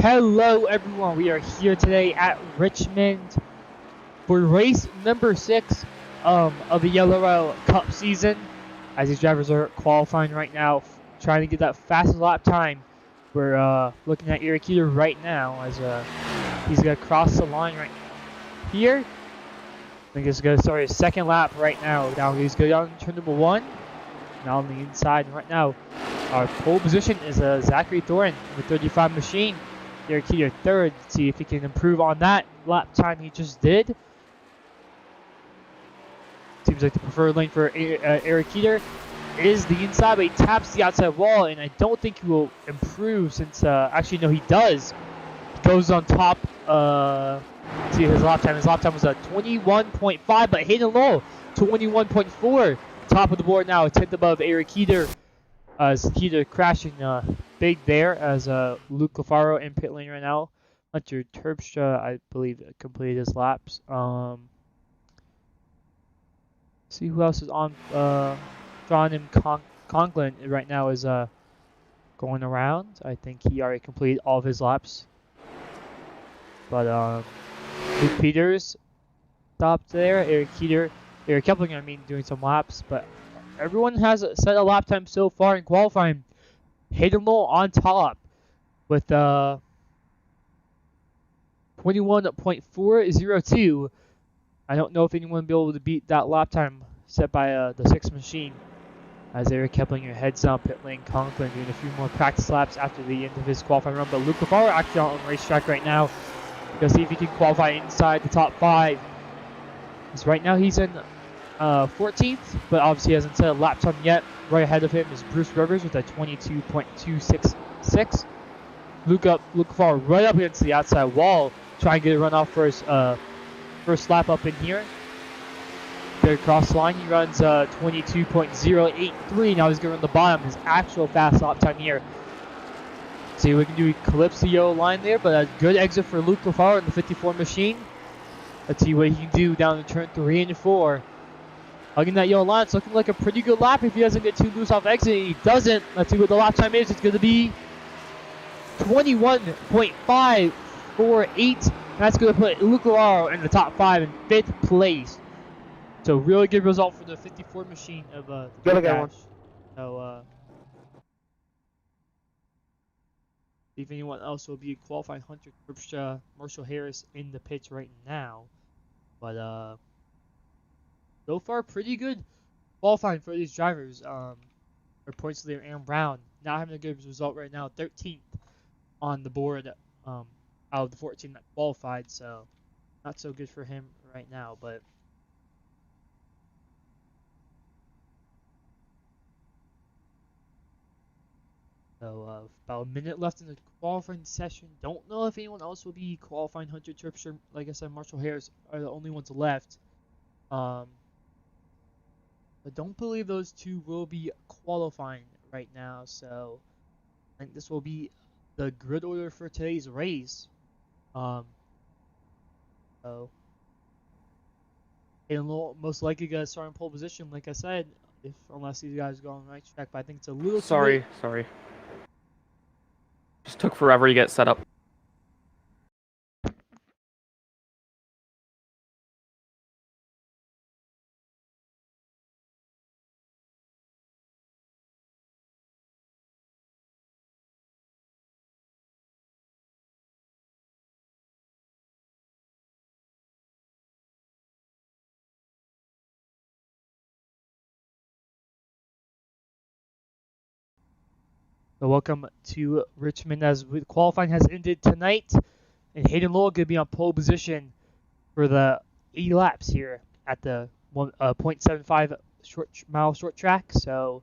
Hello everyone, we are here today at Richmond for race number 6 of the LRL Cup season, as these drivers are qualifying right now, trying to get that fastest lap time. We're looking at Iraquita right now as he's going to cross the line right here. I think he's going to start his second lap right now. Now he's going on turn number 1, now on the inside. And right now, our pole position is Zachary Thorin with 35 machine. Iraquita third. See if he can improve on that lap time he just did. Seems like the preferred lane for Iraquita is the inside, but he taps the outside wall, and I don't think he will improve since, actually no, he does. He goes on top, see his lap time. His lap time was 21.5, but Hayden Lowell, 21.4. Top of the board now, a tenth above Iraquita. Iraquita crashing big there as Luke Lafaro in pit lane right now. Hunter Terpstra, I believe, completed his laps. See who else is on. John M. Conklin right now is going around. I think he already completed all of his laps. But Luke Peters stopped there. Eric Kepling, I mean, doing some laps, but everyone has set a lap time so far in qualifying. Hayden Lowell on top with 21.402. I don't know if anyone will be able to beat that lap time set by the 6th machine. As Eric Keplinger heads down pit lane, Conklin doing a few more practice laps after the end of his qualifying run. But Luke Lafaro actually on the racetrack right now. We'll see if he can qualify inside the top 5. Because right now he's in 14th, but obviously hasn't set a lap time yet. Right ahead of him is Bruce Rivers with a 22.266. Luke Lafaro right up against the outside wall, trying to get a run off for his first lap up in here. There across the line, he runs 22.083. Now he's going to run the bottom, his actual fast lap time here. See what we can do. He clips the yellow line there, but a good exit for Luke Lafaro in the 54 machine. Let's see what he can do down in turn 3 and 4. Hugging that yellow line, it's looking like a pretty good lap if he doesn't get too loose off exit. He doesn't. Let's see what the lap time is. It's going to be 21.548. That's going to put Luke Lafaro in the top 5 in 5th place. So really good result for the 54 machine of the dash. So see if anyone else will be qualifying. Hunter Terpstra, Marshall Harris in the pits right now, but so far pretty good qualifying for these drivers. For points leader Aaron Brown not having a good result right now, 13th on the board out of the 14 that qualified, so not so good for him right now. But so about a minute left in the qualifying session. Don't know if anyone else will be qualifying. Hunter Terpstra, like I said, Marshall Harris are the only ones left. But don't believe those two will be qualifying right now. So I think this will be the grid order for today's race. So Hayden most likely gonna start in pole position, like I said, unless these guys go on the right track. But I think it's a little sorry. Just took forever to get set up. So welcome to Richmond as qualifying has ended tonight, and Hayden Lowell going to be on pole position for the 80 laps here at the 0.75 mile short track. So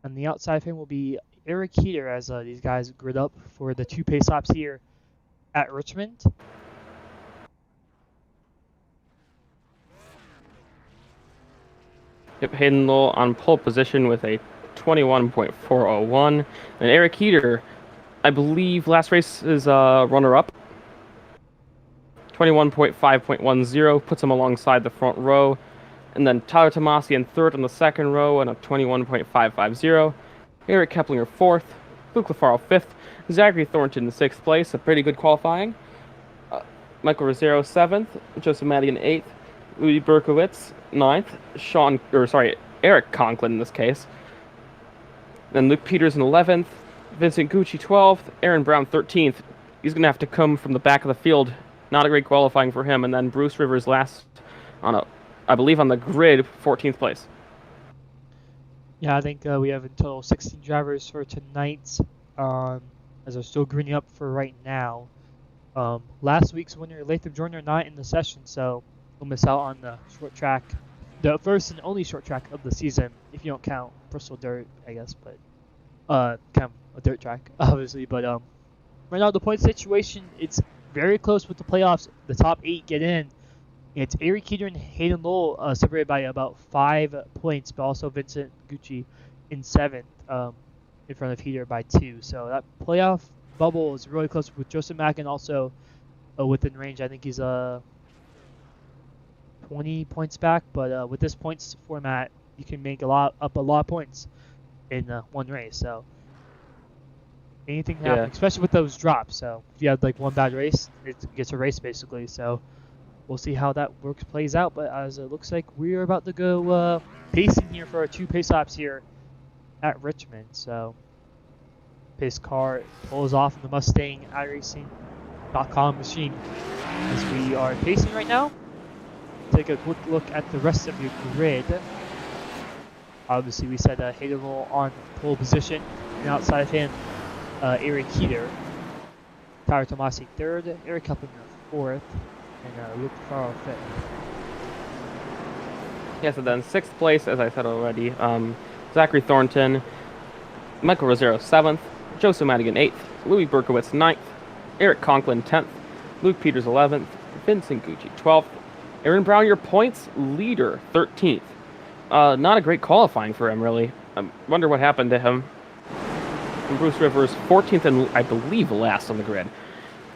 on the outside of him will be Eric Keeter as these guys grid up for the 2 pace laps here at Richmond. Yep, Hayden Lowell on pole position with a 21.401, and Eric Heater, I believe last race is runner-up. 21.5.10 puts him alongside the front row, and then Tyler Tomasi in third on the second row and a 21.550. Eric Keplinger fourth, Luke Lafaro 5th, Zachary Thornton in 6th place, a pretty good qualifying. Michael Rosero 7th, Joseph Madigan 8th, Louis Berkowitz 9th, Eric Conklin in this case. Then Luke Peters in 11th, Vincent Gucci 12th, Aaron Brown 13th. He's going to have to come from the back of the field. Not a great qualifying for him. And then Bruce Rivers last I believe on the grid, 14th place. Yeah, I think we have in total 16 drivers for tonight, as they're still greening up for right now. Last week's winner, Latham Joyner, not in the session, so we'll miss out on the short track, the first and only short track of the season, if you don't count Bristol Dirt, I guess, but kind of a dirt track, obviously. But right now, the point situation, it's very close with the playoffs. The top 8 get in. It's Eric Keeter and Hayden Lowell separated by about 5 points, but also Vincent Gucci in 7th, in front of Heater by 2. So that playoff bubble is really close with Joseph Mackin also within range. I think he's 20 points back, but with this points format, you can make a lot of points in one race. So anything can happen, especially with those drops. So if you had like one bad race, it gets a race basically. So we'll see how that plays out, but as it looks like we are about to go pacing here for our 2 pace laps here at Richmond. So pace car pulls off in the Mustang iRacing.com machine as we are pacing right now. Take a quick look at the rest of your grid. Obviously, we said Hayden Lowell on pole position, and outside of him, Eric Heater, Tyler Tomasi 3rd, Eric Cup 4th. And Luke Farrell 5th. Yeah, so then 6th place, as I said already, Zachary Thornton, Michael Rosero 7th, Joseph Madigan 8th, Louis Berkowitz 9th, Eric Conklin 10th, Luke Peters 11th, Vincent Gucci 12th, Aaron Brown, your points leader, 13th. Not a great qualifying for him, really. I wonder what happened to him. And Bruce Rivers 14th and I believe last on the grid.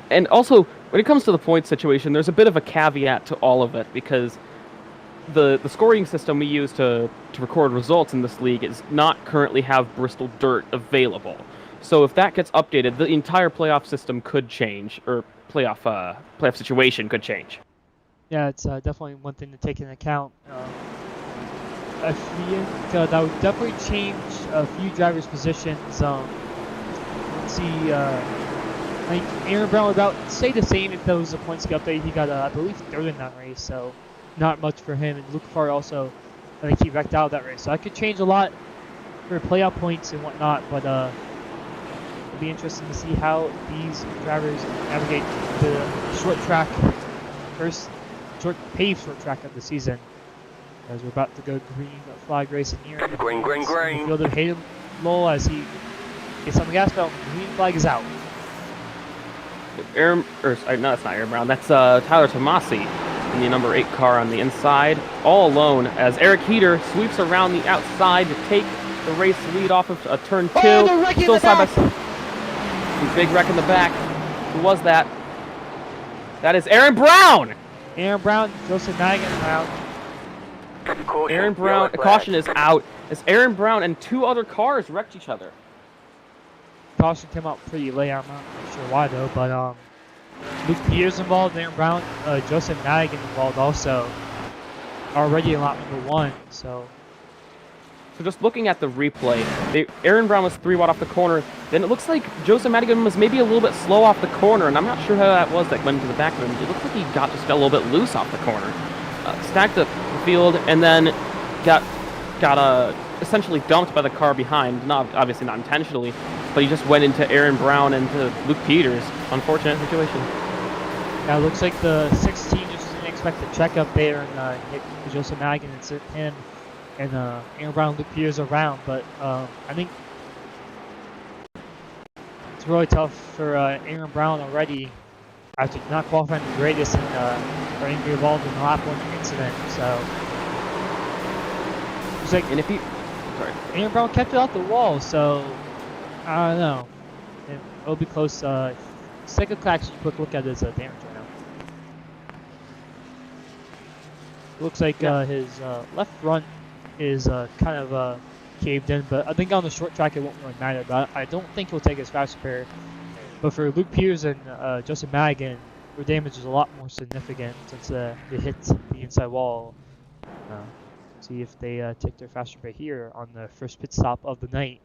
And also, when it comes to the points situation, there's a bit of a caveat to all of it because the scoring system we use to record results in this league does not currently have Bristol Dirt available. So if that gets updated, the entire playoff system could change, or playoff situation could change. Yeah, it's definitely one thing to take into account. I think that would definitely change a few drivers' positions. Let's see. I think Aaron Brown would about stay the same if those points get updated. He got, I believe, 3rd in that race, so not much for him. And Luke Farr also, I think he wrecked out of that race. So I could change a lot for playoff points and whatnot, but it'll be interesting to see how these drivers navigate the short track, first paved short track of the season. As we're about to go green flag racing here. Green. The field of Hayden Lowell as he gets on the gas pedal. Green flag is out. That's not Aaron Brown. That's Tyler Tomasi in the number 8 car on the inside, all alone as Eric Heater sweeps around the outside to take the race lead off of turn 2. Still side by side. Big wreck in the back. Who was that? That is Aaron Brown. Aaron Brown, Joseph Madigan out. Aaron Brown, caution is out as Aaron Brown and 2 other cars wrecked each other. Caution came out pretty late. I'm not sure why though, but Luke Peters involved, Aaron Brown, Joseph Madigan involved also. Already in lap number 1, so just looking at the replay, Aaron Brown was 3 wide off the corner. Then it looks like Joseph Madigan was maybe a little bit slow off the corner, and I'm not sure how that was that went into the back of him. It looks like he got a little bit loose off the corner. Stacked up the field, and then got essentially dumped by the car behind. Obviously not intentionally, but he just went into Aaron Brown and to Luke Peters. Unfortunate situation. Yeah, it looks like the 16 just didn't expect the check up there and hit Joseph Madigan and sent him and Aaron Brown and Luke Peters around. But I think it's really tough for Aaron Brown already after not qualifying the greatest and starting to be involved in the lap 1 incident. So it's like, and if he, Aaron Brown kept it off the wall, so I don't know. It'll be close. Let's take a quick look at his damage right now. Looks like his left front is kind of caved in, but I think on the short track it won't really matter. But I don't think he'll take his fast repair. But for Luke Peters and Joseph Madigan, their damage is a lot more significant since they hit the inside wall. See if they take their fast repair here on the first pit stop of the night.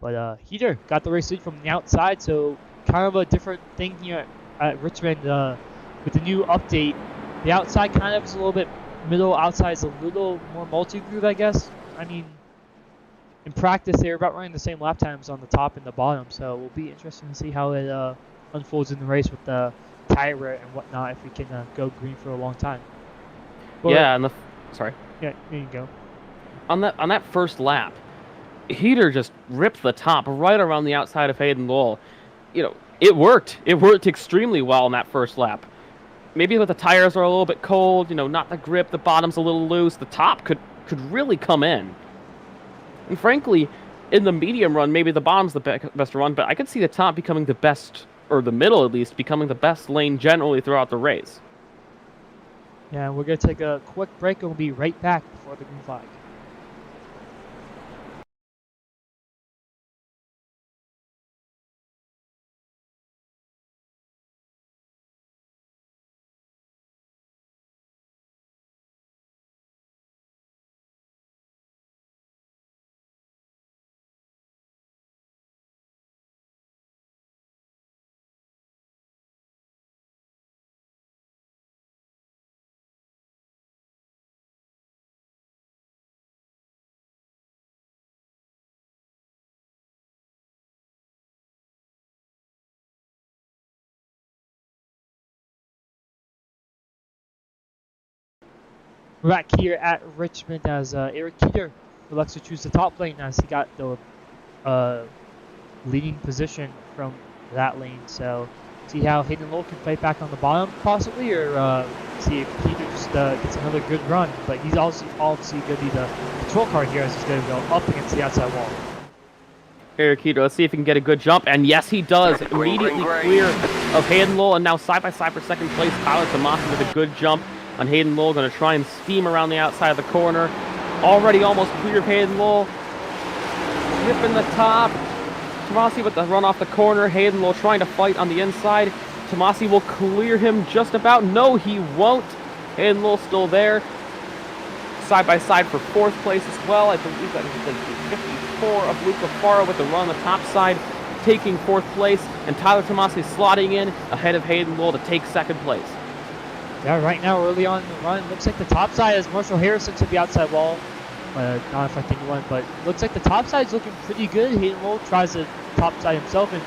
But Heater got the race lead from the outside, so kind of a different thing here at Richmond with the new update. The outside kind of is a little bit middle, outside is a little more multi-groove, I guess. I mean, in practice, they were about running the same lap times on the top and the bottom, so it will be interesting to see how it unfolds in the race with the tire wear and whatnot if we can go green for a long time. But, yeah, and sorry. Yeah, there you go. On that first lap, Heater just ripped the top right around the outside of Hayden Lowell. You know, it worked. It worked extremely well in that first lap. Maybe the tires are a little bit cold, you know, not the grip, the bottom's a little loose, the top could really come in. And frankly, in the medium run, maybe the bottom's the best run, but I could see the top becoming the best, or the middle at least, becoming the best lane generally throughout the race. Yeah, we're going to take a quick break and we'll be right back before the green flag. We're back here at Richmond as Eric Keeter elects to choose the top lane as he got the leading position from that lane. So see how Hayden Lowell can fight back on the bottom possibly, or see if Keeter just gets another good run. But he's also obviously going to be the control card here as he's going to go up against the outside wall. Eric Heater, let's see if he can get a good jump, and yes he does. Immediately clear of Hayden Lowell, and now side by side for second place, Tyler Tomasi with a good jump on Hayden Lowell, going to try and steam around the outside of the corner. Already almost clear of Hayden Lowell. Ripping the top. Tomasi with the run off the corner. Hayden Lowell trying to fight on the inside. Tomasi will clear him just about. No, he won't. Hayden Lowell still there. Side by side for fourth place as well. I believe that is the 54 of Luca Faro with the run on the top side, taking fourth place. And Tyler Tomasi slotting in ahead of Hayden Lowell to take second place. Yeah, right now early on in the run, looks like the top side is Marshall Harrison to the outside wall. Not affecting anyone, but looks like the top side's looking pretty good. Hayden Lowell tries the top side himself, and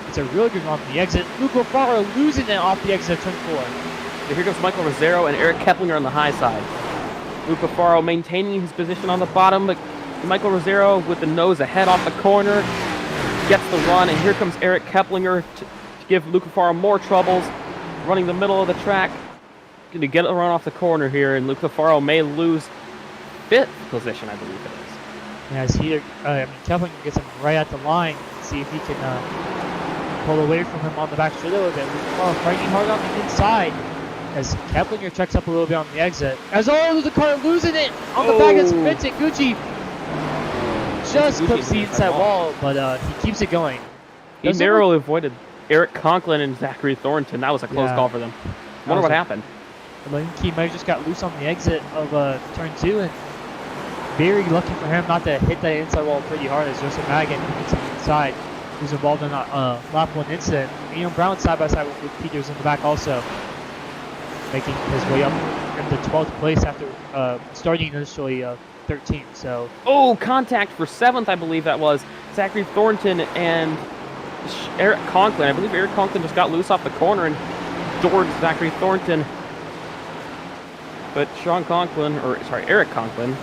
it's a real good run from the exit. Luca Faro losing it off the exit of turn 4. Here comes Michael Rosero and Eric Keplinger on the high side. Luca Faro maintaining his position on the bottom, but Michael Rosero with the nose ahead off the corner gets the run, and here comes Eric Keplinger to give Luca Faro more troubles, running the middle of the track. Going to get a run off the corner here, and Luca Faro may lose fifth position, I believe it is. As Keplinger gets him right at the line. See if he can pull away from him on the back straight a little bit. Luca Faro fighting hard on the inside as Keplinger checks up a little bit on the exit. As the car losing it on the back as Vincent Gucci just clips the inside wall, but he keeps it going. He narrowly avoided Eric Conklin and Zachary Thornton. That was a close call for them. Wonder what happened. He might have just got loose on the exit of turn 2, and very lucky for him not to hit that inside wall pretty hard as Joseph Madigan hits him inside, who's involved in that lap 1 incident. Ian Brown side by side with Luke Peters in the back also, making his way up into 12th place after starting initially 13th. So contact for 7th, I believe that was. Zachary Thornton and Eric Conklin. I believe Eric Conklin just got loose off the corner and doored Zachary Thornton. But Eric Conklin,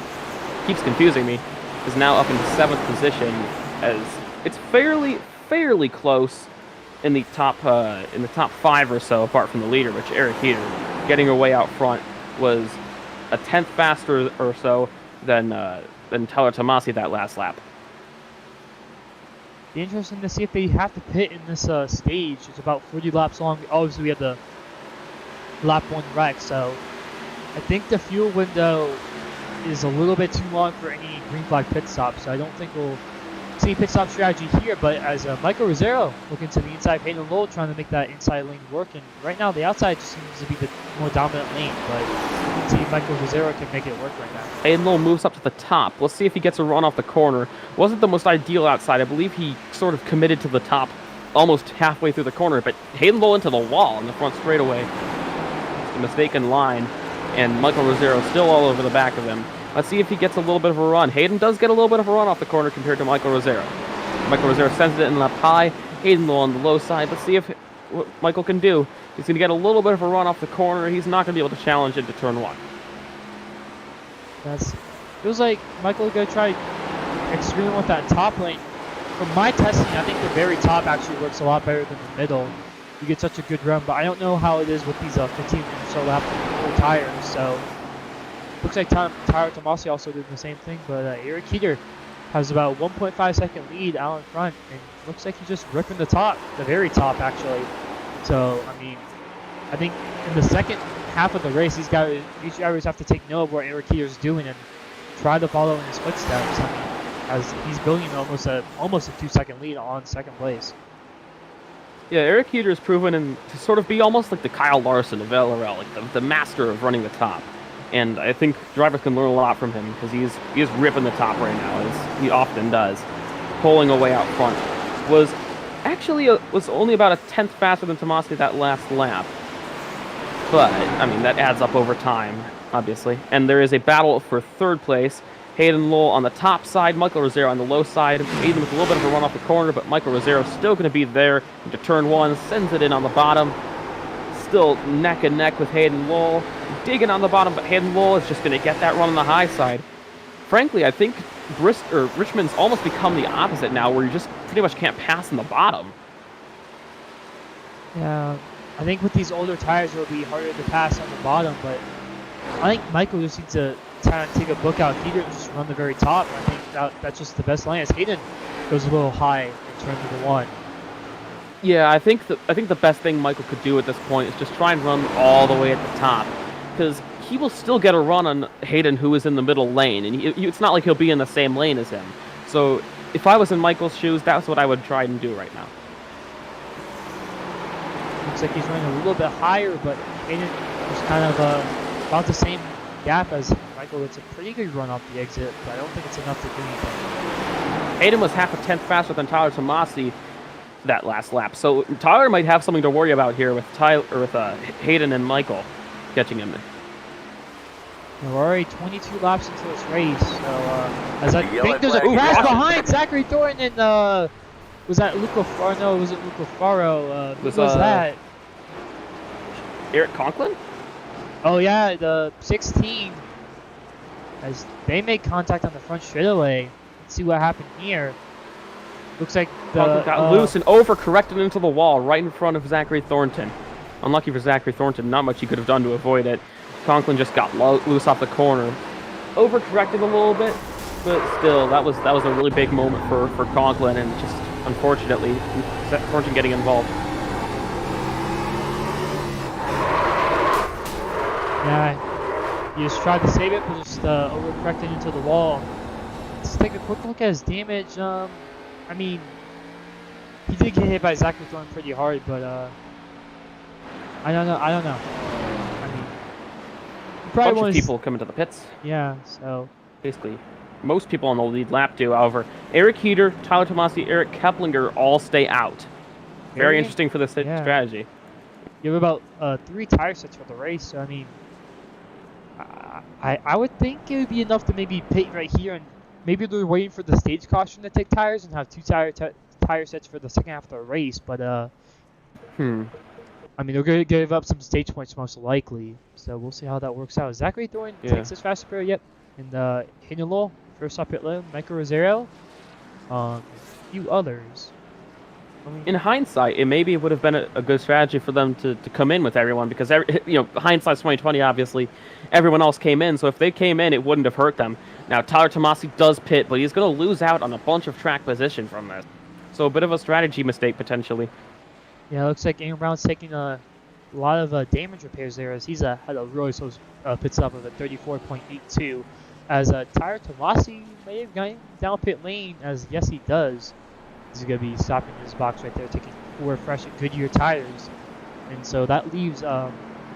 keeps confusing me, is now up into 7th position, as it's fairly close in the top 5 or so, apart from the leader, which Eric Heater, getting her way out front, was a 10th faster or so than Tyler Tomasi that last lap. Be interesting to see if they have to pit in this stage. It's about 40 laps long. Obviously, we have the lap 1 wreck, so I think the fuel window is a little bit too long for any green flag pit stop, so I don't think we'll see pit stop strategy here. But as Michael Rosero looking to the inside, Hayden Lowell trying to make that inside lane work, and right now the outside just seems to be the more dominant lane, but you can see Michael Rosero can make it work right now. Hayden Lowell moves up to the top. Let's see if he gets a run off the corner. Wasn't the most ideal outside. I believe he sort of committed to the top almost halfway through the corner, but Hayden Lowell into the wall in the front straightaway. It's a mistaken line, and Michael Rosero still all over the back of him. Let's see if he gets a little bit of a run. Hayden does get a little bit of a run off the corner compared to Michael Rosero. Michael Rosero sends it in up high. Hayden Lowell on the low side. Let's see what Michael can do. He's going to get a little bit of a run off the corner. He's not going to be able to challenge into turn 1. Feels like Michael is going to try experiment with that top lane. From my testing, I think the very top actually works a lot better than the middle. You get such a good run, but I don't know how it is with these 15 or so lap full tires. So looks like Tyler Tomasi also did the same thing, but Eric Heater has about 1.5 second lead out in front, and looks like he's just ripping the top, the very top actually. So I mean, I think in the second half of the race, these drivers have to take note of what Eric Heater's doing and try to follow in his footsteps. I mean, as he's building almost a 2-second lead on second place. Yeah, Eric Heater has proven to sort of be almost like the Kyle Larson of LRL, like the master of running the top. And I think drivers can learn a lot from him because he is ripping the top right now, as he often does. Pulling away out front. Was only about a tenth faster than Tomasi that last lap. But, I mean, that adds up over time, obviously. And there is a battle for third place. Hayden Lowell on the top side, Michael Rosero on the low side. Hayden with a little bit of a run off the corner, but Michael Rosero still going to be there into turn 1, sends it in on the bottom. Still neck and neck with Hayden Lowell. Digging on the bottom, but Hayden Lowell is just going to get that run on the high side. Frankly, I think Richmond's almost become the opposite now, where you just pretty much can't pass in the bottom. Yeah, I think with these older tires, it'll be harder to pass on the bottom, but I think Michael just needs to kind of take a book out Heater and just run the very top. I think that's just the best lane. As Hayden goes a little high in turn number 1. Yeah, I think the best thing Michael could do at this point is just try and run all the way at the top, because he will still get a run on Hayden, who is in the middle lane, and it's not like he'll be in the same lane as him. So if I was in Michael's shoes, that's what I would try and do right now. Looks like he's running a little bit higher, but Hayden is kind of about the same gap as Michael. It's a pretty good run off the exit, but I don't think it's enough to do anything. Hayden was half a tenth faster than Tyler Tomasi that last lap, so Tyler might have something to worry about here with Hayden and Michael catching him. We're already 22 laps into this race, so as I think there's a crash behind Zachary Thornton and was that Luca Faro? No, it wasn't Luca Faro. Who was that? Eric Conklin? Oh yeah, the 16. As they make contact on the front straightaway. Let's see what happened here. Looks like Conklin got loose and overcorrected into the wall right in front of Zachary Thornton. Unlucky for Zachary Thornton, not much he could have done to avoid it. Conklin just got loose off the corner. Overcorrected a little bit, but still, that was a really big moment for Conklin, and just unfortunately, Thornton getting involved. Yeah, he just tried to save it, but just overcorrected into the wall. Let's take a quick look at his damage. I mean, he did get hit by Zachary Thornton pretty hard, but I don't know. I mean, a bunch of people come into the pits. Yeah, so basically, most people on the lead lap do. However, Eric Heater, Tyler Tomasi, Eric Keplinger all stay out. Very interesting for this strategy. You have about 3 tire sets for the race, so I mean, I would think it would be enough to maybe pit right here, and maybe they're waiting for the stage caution to take tires and have 2 tire sets for the second half of the race. But I mean, they're going to give up some stage points most likely, so we'll see how that works out. Zachary Thornton takes his fastest period, yep. And Hayden Lowell, first up pit lane, Michael Rosero, a few others. In hindsight, it maybe would have been a good strategy for them to come in with everyone, because hindsight's 2020. Obviously, everyone else came in, so if they came in, it wouldn't have hurt them. Now Tyler Tomasi does pit, but he's going to lose out on a bunch of track position from this, so a bit of a strategy mistake potentially. Yeah, it looks like Aaron Brown's taking a lot of damage repairs there, as he's had a really slow pit stop of a 34.82. as Tyler Tomasi may have gone down pit lane, as yes he does. He's going to be stopping in his box right there, taking 4 fresh Goodyear tires. And so that leaves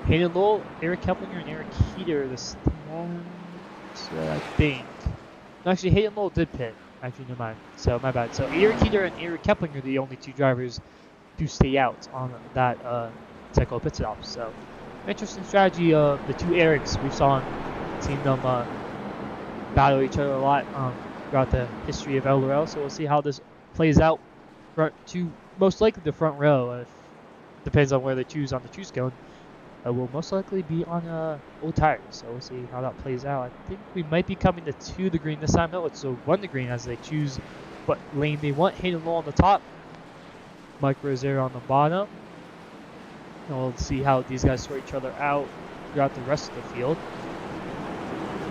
Hayden Lowell, Eric Keplinger, and Eric Heater this morning, I think. No, actually, Hayden Lowell did pit. Actually, no mind. So, my bad. So, Eric Heater and Eric Keplinger are the only 2 drivers to stay out on that cycle pit stop. So, interesting strategy of the 2 Erics. We've seen them battle each other a lot throughout the history of LRL. So, we'll see how this plays out. Front to most likely the front row. Depends on where they choose on the choose cone. Will most likely be on old tires, so we'll see how that plays out. I think we might be coming to the green this time, though. It's a 1 to green as they choose what lane they want. Hayden Lowell on the top, Mike Rosero on the bottom. And we'll see how these guys sort each other out throughout the rest of the field.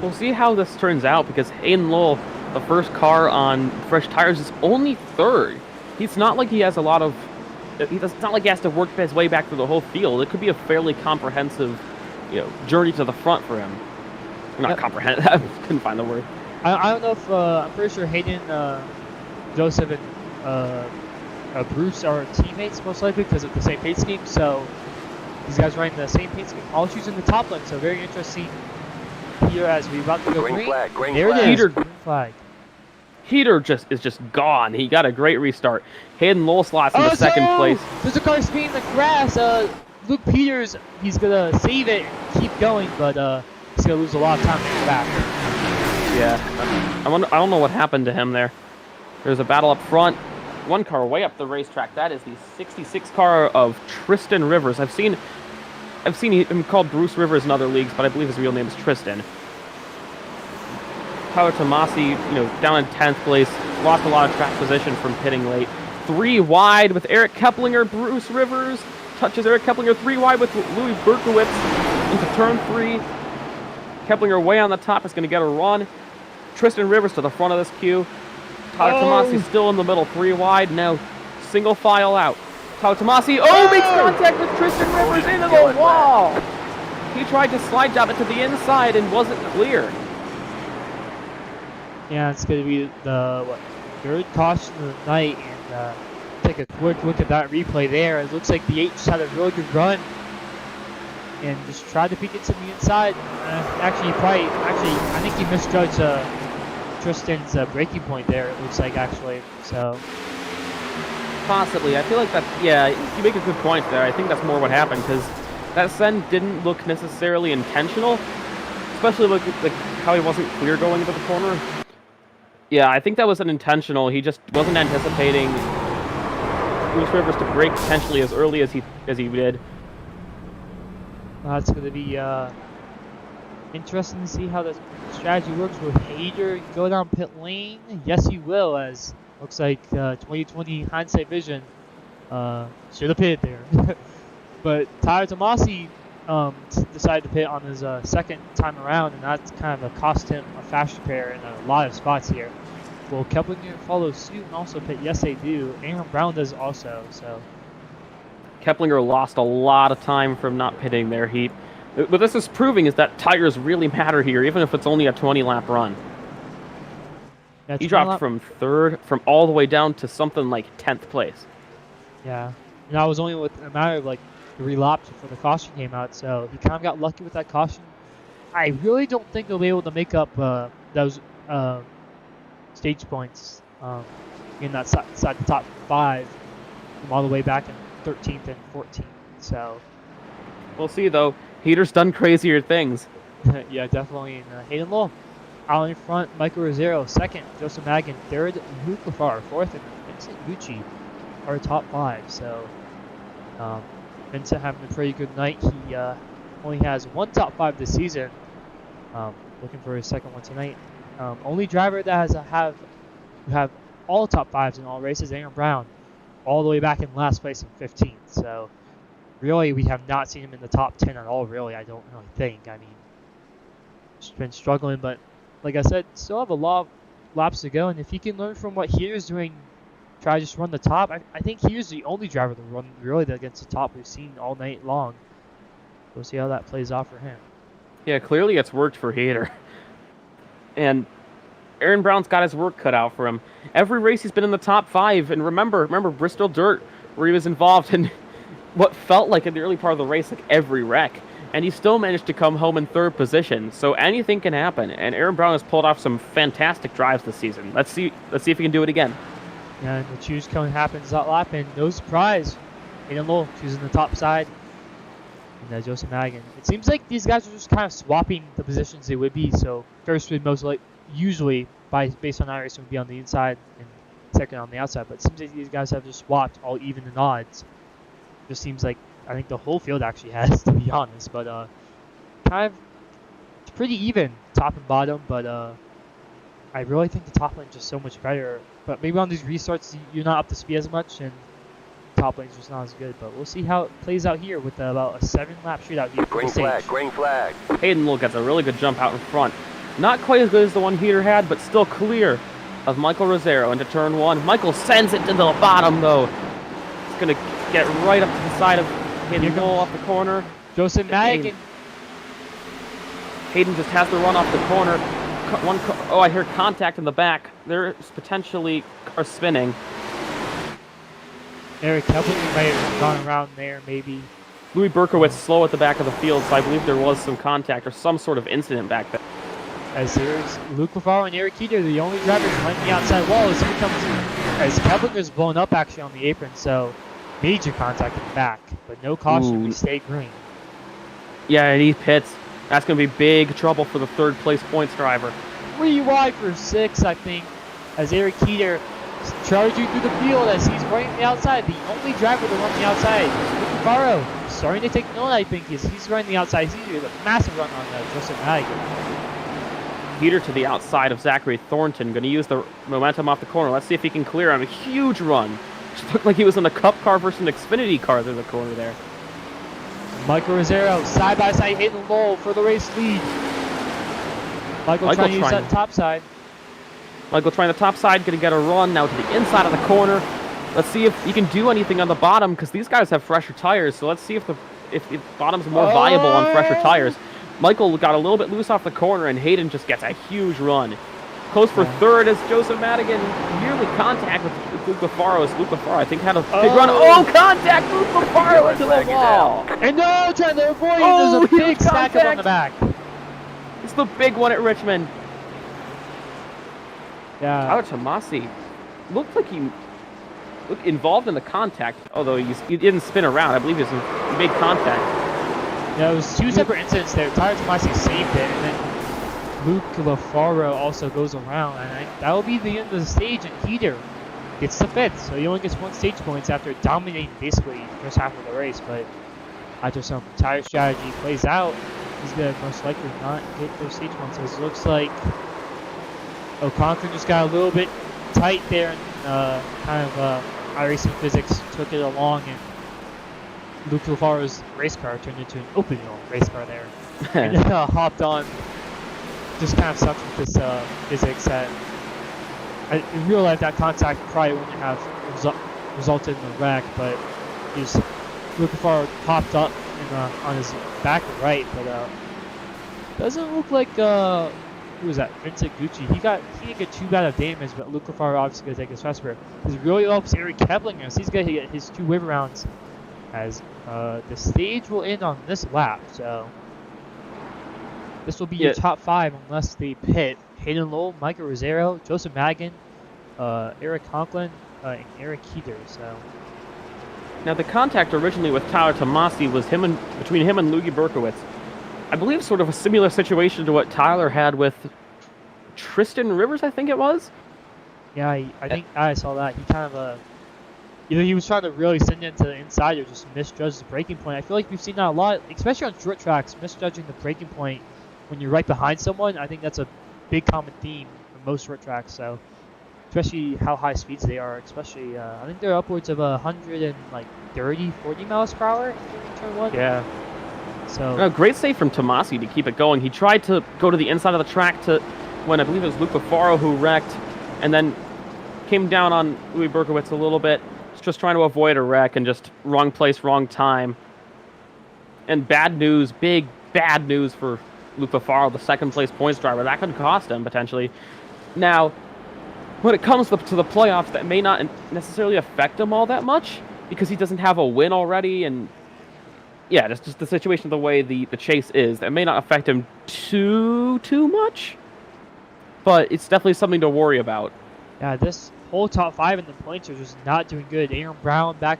We'll see how this turns out because Hayden Lowell, the first car on fresh tires, is only 3rd. It's not like he has a lot of. It's not like he has to work his way back through the whole field. It could be a fairly comprehensive, journey to the front for him. Not comprehensive. I couldn't find the word. I don't know if I'm pretty sure Hayden, Joseph, and Bruce are teammates most likely because of the same paint scheme. So these guys running the same paint scheme, all choosing the top lane. So very interesting here as we about to go green. There it is. Green flag. Heater is just gone. He got a great restart. Hayden Lowell slots in the second place. There's a car speeding the grass. Luke Peters, he's gonna save it and keep going, but he's gonna lose a lot of time to get back. Yeah, I don't know what happened to him there. There's a battle up front. 1 car way up the racetrack. That is the 66 car of Tristan Rivers. I've seen him called Bruce Rivers in other leagues, but I believe his real name is Tristan. Tyler Tomasi, down in 10th place, lost a lot of track position from pitting late. 3 wide with Eric Keplinger. Bruce Rivers touches Eric Keplinger 3 wide with Louis Berkowitz into turn 3. Keplinger way on the top is going to get a run. Tristan Rivers to the front of this queue. Tyler Tomasi still in the middle, 3 wide. Now single file out. Tyler Tomasi, makes contact with Tristan Rivers into the wall. He tried to slide job it to the inside and wasn't clear. Yeah, it's going to be the 3rd caution of the night, and take a quick look at that replay there. It looks like the 8 just had a really good run and just tried to peek it to the inside. I think he misjudged Tristan's breaking point there, it looks like, actually. So possibly. I feel like that, you make a good point there. I think that's more what happened because that send didn't look necessarily intentional, especially like how he wasn't clear going into the corner. Yeah, I think that was unintentional. He just wasn't anticipating Bruce Rivers to break potentially as early as he did. It's going to be interesting to see how this strategy works. Will Hayter go down pit lane? Yes, he will, as looks like 2020 hindsight vision should have pitted there. But Tyler Tomasi decided to pit on his second time around, and that's kind of cost him a fast repair in a lot of spots here. Will Keplinger follow suit and also pit? Yes, they do. Aaron Brown does also. So Keplinger lost a lot of time from not pitting there. What this is proving is that tires really matter here, even if it's only a 20-lap run. Yeah, he dropped from 3rd, from all the way down to something like 10th place. Yeah, and that was only with a matter of like 3 laps before the caution came out, so he kind of got lucky with that caution. I really don't think they'll be able to make up those stage points in that side the top 5 from all the way back in 13th and 14th. So we'll see, though. Heater's done crazier things. Yeah, definitely. And Hayden Lowell out in front, Michael Rosero 2nd, Joseph Madigan 3rd, Luke Lafar 4th, and Vincent Gucci are top 5. So Vincent having a pretty good night. He only has 1 top 5 this season. Looking for his 2nd one tonight. Only driver that have all top 5s in all races, Aaron Brown, all the way back in last place in 15th. So really, we have not seen him in the top 10 at all, really, I don't really think. I mean, just been struggling, but like I said, still have a lot of laps to go, and if he can learn from what Here's doing, try to just run the top, I think Here's the only driver to run really against the top we've seen all night long. We'll see how that plays off for him. Yeah, clearly it's worked for Hayter. And Aaron Brown's got his work cut out for him. Every race he's been in the top 5, and remember Bristol Dirt, where he was involved in what felt like in the early part of the race, like every wreck, and he still managed to come home in 3rd position. So anything can happen, and Aaron Brown has pulled off some fantastic drives this season. Let's see if he can do it again. Yeah, and the choose cone happens that lap, and no surprise, Hayden Lowell choosing the top side, and Joseph Madigan. It seems like these guys are just kind of swapping the positions they would be. So first would usually based on iRacing would be on the inside, and second on the outside. But it seems like these guys have just swapped all even in odds. Just seems like I think the whole field actually has, to be honest. But kind of it's pretty even top and bottom. But I really think the top lane is just so much better. But maybe on these restarts you're not up to speed as much, and top lane's just not as good. But we'll see how it plays out here with about a 7-lap shootout here. Green flag. Hayden Lowell gets a really good jump out in front. Not quite as good as the one Heater had, but still clear of Michael Rosero into turn 1. Michael sends it to the bottom, though. It's going to get right up to the side of Hayden Lowell off the corner. Joseph Madigan. Hayden just has to run off the corner. Oh, I hear contact in the back. There's potentially cars spinning. Eric Kepling might have gone around there, maybe. Louis Berkowitz slow at the back of the field, so I believe there was some contact or some sort of incident back there. As there's Luke Lafaro and Eric Keeter, the only drivers running the outside wall. As here comes, as Keplinger's blown up actually on the apron, so major contact in the back, but no caution. We stay green. Yeah, and he pits. That's going to be big trouble for the 3rd place points driver. 3 wide for 6, I think, as Eric Keeter charging through the field as he's running the outside. The only driver to run the outside, Luke Lafaro, starting to take note, I think, is he's running the outside. He's doing a massive run on Joseph Madigan. Heater to the outside of Zachary Thornton. Going to use the momentum off the corner. Let's see if he can clear on a huge run. Just looked like he was in a Cup car versus an Xfinity car through the corner there. Michael Rosero, side by side, Hayden Lowell for the race lead. Michael trying to use that top side. Michael trying the top side, going to get a run now to the inside of the corner. Let's see if he can do anything on the bottom, because these guys have fresher tires. So let's see if the bottom's more viable on fresher tires. Michael got a little bit loose off the corner, and Hayden just gets a huge run. Close for 3rd as Joseph Madigan nearly contact with Luke Lafaro. As Luke Lafaro, I think, had a big run. Oh, contact! Luke Lafaro into the wall! And no, trying to avoid it. There's a big stack up on the back. It's the big one at Richmond. Yeah. Tyler Tomasi looked like he looked involved in the contact, although he didn't spin around. I believe he made contact. Yeah, it was 2 separate incidents there. Tyler Tomasi saved it, and then Luke Lafaro also goes around, and that will be the end of the stage, and Heater gets the 5th, so he only gets 1 stage points after dominating basically the first half of the race. But after some tire strategy plays out, he's going to most likely not get those stage points. So it looks like Conklin just got a little bit tight there, and kind of iRacing physics took it along, and Luke Lafaro's race car turned into an open wheel race car there. And hopped on. Just kind of sucks with this physics that in real life that contact probably wouldn't have resulted in a wreck, but Luke Lafaro popped up on his back right, but doesn't look like who was that? Vincent Gucci. He didn't get too bad of damage, but Luke Lafaro obviously gonna take his first spur. This really helps Eric Keplinger, so he's gonna get his 2 wave rounds as the stage will end on this lap. So this will be your top 5 unless they pit. Hayden Lowell, Michael Rosero, Joseph Madigan, Eric Conklin, and Eric Keeter. So now the contact originally with Tyler Tomasi was between him and Louis Berkowitz. I believe sort of a similar situation to what Tyler had with Tristan Rivers, I think it was. Yeah, I think I saw that. He kind of either he was trying to really send it to the inside or just misjudged the braking point. I feel like we've seen that a lot, especially on short tracks, misjudging the braking point when you're right behind someone. I think that's a big common theme for most short tracks. So, especially how high speeds they are, especially I think they're upwards of 130, 40 miles per hour in turn 1. Yeah. So great save from Tomasi to keep it going. He tried to go to the inside of the track when I believe it was Luke Lafaro who wrecked, and then came down on Louis Berkowitz a little bit, just trying to avoid a wreck, and just wrong place, wrong time. And bad news, big bad news for Luke Fafaro, the second-place points driver. That could cost him, potentially. Now, when it comes to the playoffs, that may not necessarily affect him all that much, because he doesn't have a win already, and yeah, just the situation, the way the chase is, that may not affect him too much, but it's definitely something to worry about. Yeah, this whole top 5 in the points are just not doing good. Aaron Brown back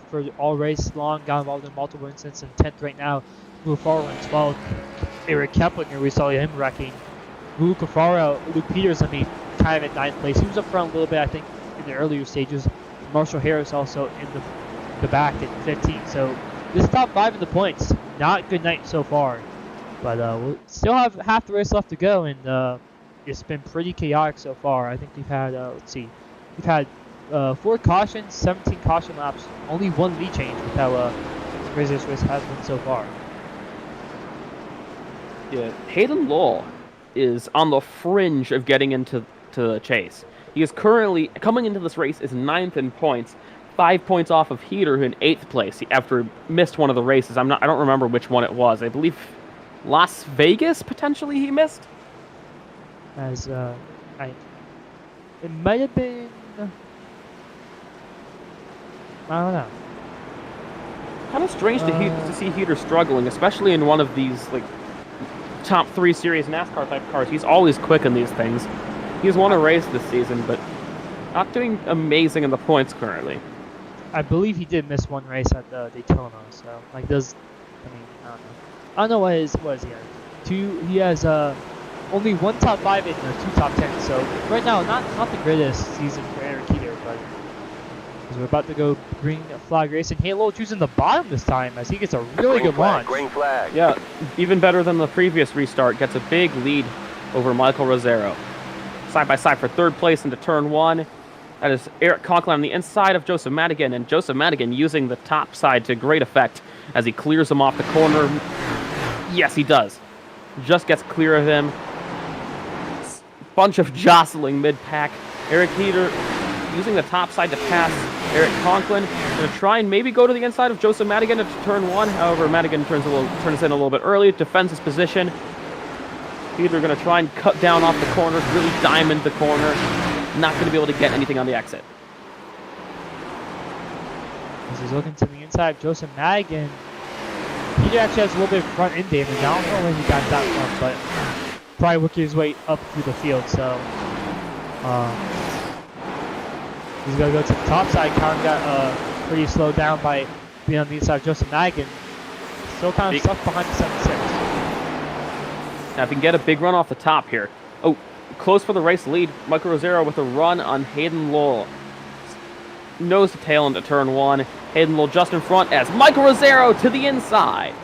for all race long, got involved in multiple incidents in 10th right now. Luke Fafaro in 12th. Eric Keplinger, we saw him wrecking. Luke Fafaro, Luke Peters, kind of at 9th place. He was up front a little bit, I think, in the earlier stages. Marshall Harris also in the back at 15th. So this top 5 in the points, not good night so far. But we'll still have half the race left to go, and it's been pretty chaotic so far. I think we've had, we've had 4 cautions, 17 caution laps, only 1 lead change with how crazy this race has been so far. Yeah, Hayden Lowell is on the fringe of getting into the chase. He is currently, coming into this race, is 9th in points, 5 points off of Heater, who in 8th place after missed one of the races. I don't remember which one it was. I believe Las Vegas, potentially, he missed? It might have been, I don't know. Kind of strange to see Heater struggling, especially in one of these like top 3 series NASCAR type cars. He's always quick in these things. He's won a race this season, but not doing amazing in the points currently. I believe he did miss 1 race at the Daytona, so I don't know. I don't know what he has. He has only 1 top 5 and 2 top 10. So right now, not the greatest season for Eric Heater, but as we're about to go green flag racing, Halo choosing the bottom this time as he gets a really good launch. Green flag. Yeah, even better than the previous restart. Gets a big lead over Michael Rosero. Side by side for 3rd place into turn 1. That is Eric Conklin on the inside of Joseph Madigan, and Joseph Madigan using the top side to great effect as he clears him off the corner. Yes, he does. Just gets clear of him. Bunch of jostling mid-pack. Eric Heater using the top side to pass Eric Conklin. Going to try and maybe go to the inside of Joseph Madigan at turn 1. However, Madigan turns in a little bit early, defends his position. Heater going to try and cut down off the corner, really diamond the corner. Not going to be able to get anything on the exit. As he's looking to the inside, Joseph Madigan. He actually has a little bit of front end damage. I don't know when he got that from, but probably working his way up through the field. So he's going to go to the top side. Kind of got pretty slowed down by being on the inside of Joseph Madigan. Still kind of stuck behind the 7-6. Now if he can get a big run off the top here. Oh, close for the race lead. Michael Rosero with a run on Hayden Lowell. Nose to tail into turn 1. Hayden Lowell just in front as Michael Rosero to the inside.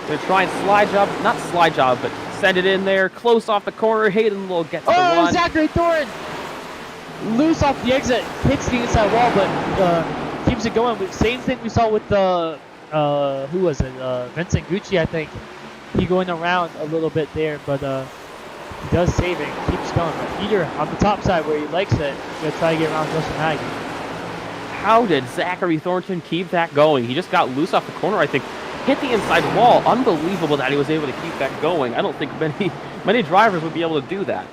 Gonna try and not slide job, but send it in there. Close off the corner. Hayden Lowell gets the run. Oh, Zachary Thornton! Loose off the exit. Hits the inside wall, but keeps it going. Same thing we saw with the, who was it? Vincent Gucci, I think. He going around a little bit there, but he does save it. Keeps going. But Heater on the top side where he likes it. Gonna try to get around Joseph Madigan. How did Zachary Thornton keep that going? He just got loose off the corner, I think. Hit the inside wall. Unbelievable that he was able to keep that going. I don't think many drivers would be able to do that.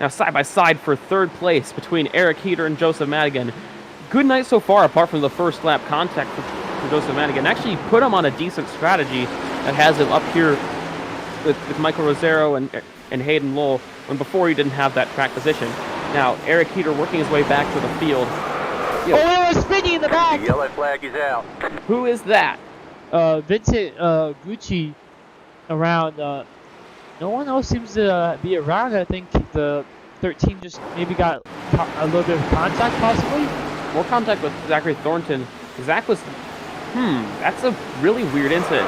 Now side by side for 3rd place between Eric Heater and Joseph Madigan. Good night so far, apart from the first lap contact for Joseph Madigan. Actually put him on a decent strategy that has him up here with Michael Rosero and Hayden Lowell, when before he didn't have that track position. Now Eric Heater working his way back to the field. Oh, Spinny in the back! The yellow flag is out. Who is that? Vincent Gucci around. No one else seems to be around. I think the 13 just maybe got a little bit of contact, possibly. More contact with Zachary Thornton. Zach was, that's a really weird incident.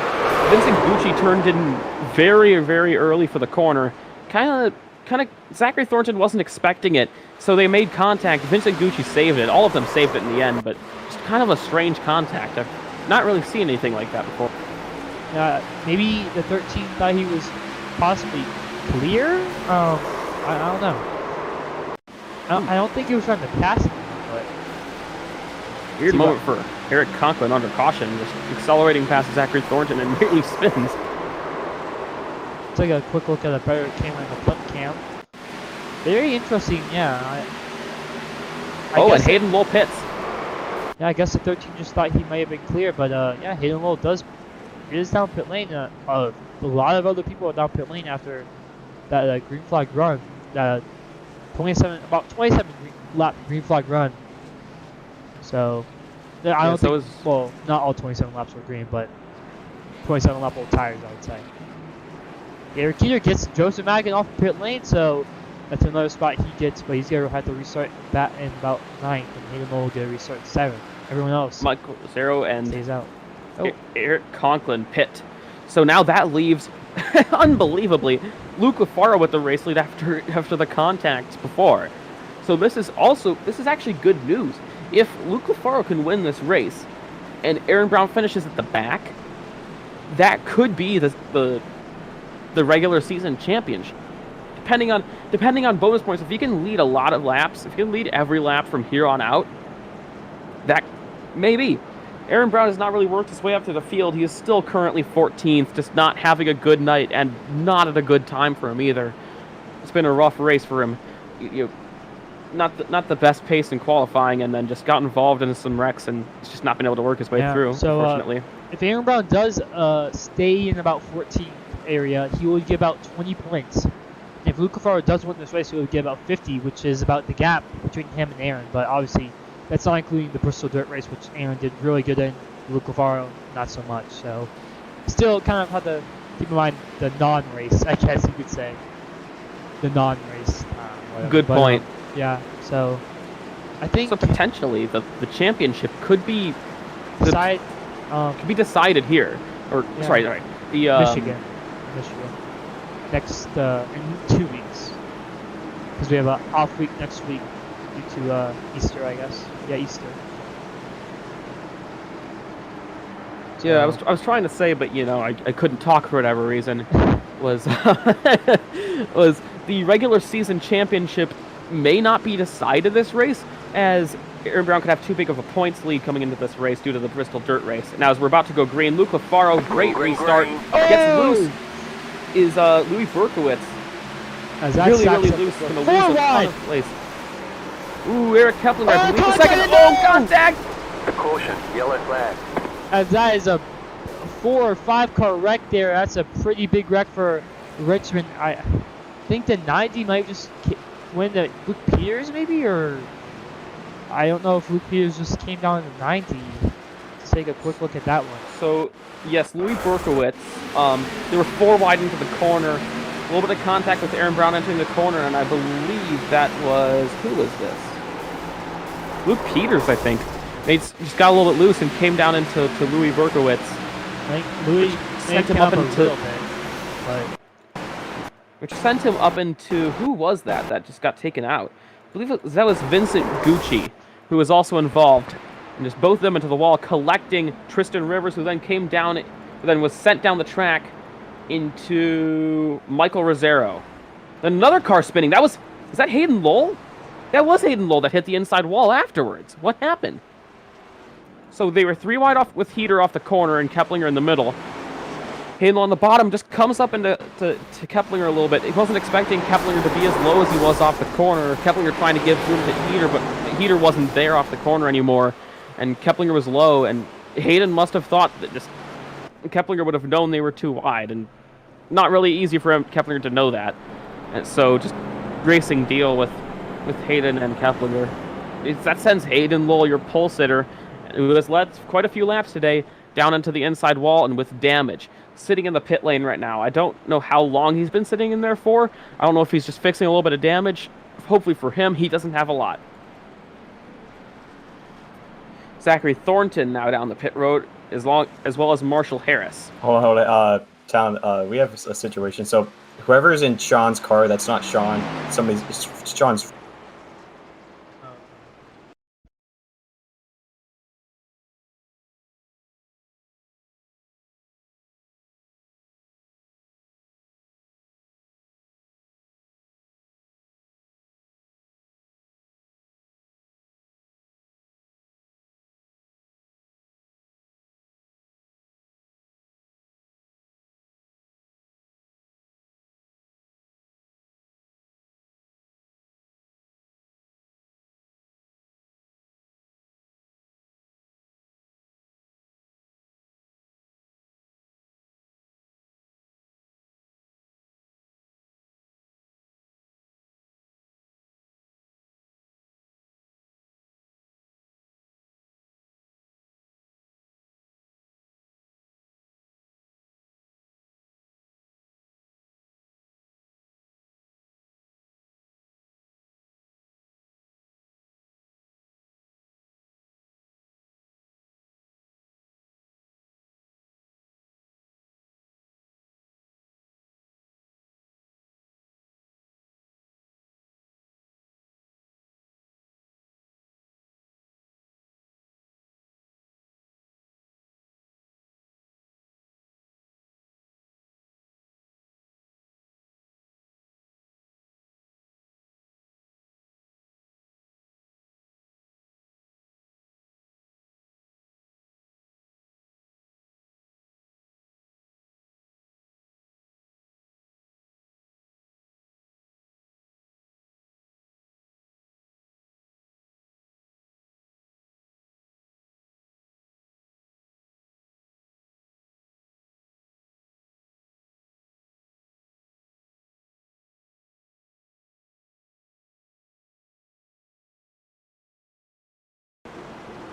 Vincent Gucci turned in very, very early for the corner. Kind of, Zachary Thornton wasn't expecting it, so they made contact. Vincent Gucci saved it. All of them saved it in the end, but just kind of a strange contact. I've not really seen anything like that before. Maybe the 13 thought he was possibly clear? I don't know. I don't think he was trying to pass him, but... Weird moment for Eric Conklin under caution, just accelerating past Zachary Thornton and nearly spins. take a quick look at a better camera in the flip cam. Very interesting, yeah. And Hayden Lowell pits. Yeah, I guess the 13 just thought he might have been clear, but yeah, Hayden Lowell is down pit lane. A lot of other people are down pit lane after that green flag run. That 27 lap green flag run. So I don't think. Well, not all 27 laps were green, but 27 lap old tires, I would say. Eric Keeter gets Joseph Madigan off pit lane, so that's another spot he gets, but he's gonna have to restart that in about 9th, and Hayden Lowell will get a restart in 7th. Everyone else, Michael Rosero and stays out. Eric Conklin pit. So now that leaves, unbelievably, Luke Lafaro with the race lead after the contacts before. So this is actually good news. If Luke Lafaro can win this race, and Aaron Brown finishes at the back, that could be the regular season championship. Depending on bonus points, if he can lead a lot of laps, if he can lead every lap from here on out, that maybe. Aaron Brown has not really worked his way up to the field. He is still currently 14th, just not having a good night and not at a good time for him either. It's been a rough race for him. Not the best pace in qualifying, and then just got involved in some wrecks and just not been able to work his way through, unfortunately. If Aaron Brown does stay in about 14th area, he will get about 20 points. If Luke Lafaro does win this race, he will get about 50, which is about the gap between him and Aaron. But obviously, that's not including the Bristol Dirt Race, which Aaron did really good in. Luke Lafaro, not so much. So, still kind of have to keep in mind the non-race, I guess you could say. The non-race. Good point. Yeah, so I think... So potentially, the championship could be... could be decided here. Or, yeah. Sorry. The Michigan. Next, in 2 weeks. Because we have an off week next week due to Easter, I guess. Yeah, Easter. So, yeah, I was trying to say, but I couldn't talk for whatever reason. was the regular season championship may not be decided this race, as Aaron Brown could have too big of a points lead coming into this race due to the Bristol Dirt Race. Now, as we're about to go green, Luke Lafaro, great restart, gets loose. Is Louis Berkowitz really loose, going to lose a ton of place. Ooh, Eric Keplinger, I believe, the second. Contact! A caution, yellow flag. As that is a 4 or 5 car wreck there. That's a pretty big wreck for Richmond. I think the 90 might just win the Luke Peters, maybe, or I don't know if Luke Peters just came down in the 90. Let's take a quick look at that one. So, yes, Louis Berkowitz, they were 4 wide into the corner. A little bit of contact with Aaron Brown entering the corner, and I believe that was... Who was this? Luke Peters, I think. They just got a little bit loose and came down into Louis Berkowitz. I think Louis sent him up into... Which sent him up into... Who was that just got taken out? I believe that was Vincent Gucci, who was also involved. And just both of them into the wall, collecting Tristan Rivers, who then came down, who then was sent down the track into Michael Rosero. Then another car spinning. Is that Hayden Lowell? That was Hayden Lowell that hit the inside wall afterwards. What happened? So they were 3 wide off with Heater off the corner and Keplinger in the middle. Hayden Lowell on the bottom just comes up into Keplinger a little bit. He wasn't expecting Keplinger to be as low as he was off the corner. Keplinger trying to give room to Heater, but Heater wasn't there off the corner anymore. And Keplinger was low, and Hayden must have thought that just Keplinger would have known they were too wide, and not really easy for Keplinger to know that. And so just racing deal with Hayden and Keplinger. That sends Hayden Lowell, your pole sitter, who has led quite a few laps today, down into the inside wall and with damage. Sitting in the pit lane right now. I don't know how long he's been sitting in there for. I don't know if he's just fixing a little bit of damage. Hopefully for him, he doesn't have a lot. Zachary Thornton now down the pit road, as well as Marshall Harris. Hold on. Town, we have a situation. So whoever's in Sean's car, that's not Sean. Sean's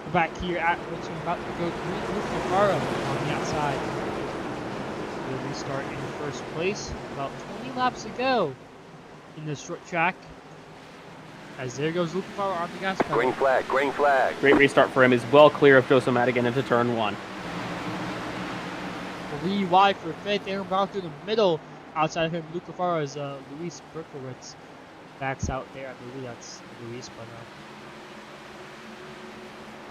We're back here at Richmond, about to go green with Navarro on the outside. We'll restart in first place. About 20 laps to go in this short track. As there goes Luke Navarro on the gas pedal. Green flag, green flag. Great restart for him. He's well clear of Joseph Madigan into turn 1. 3 wide for fifth. Aaron Brown through the middle. Outside of him, Luke Navarro is Luis Berkowitz. Backs out there. I believe that's Luis, but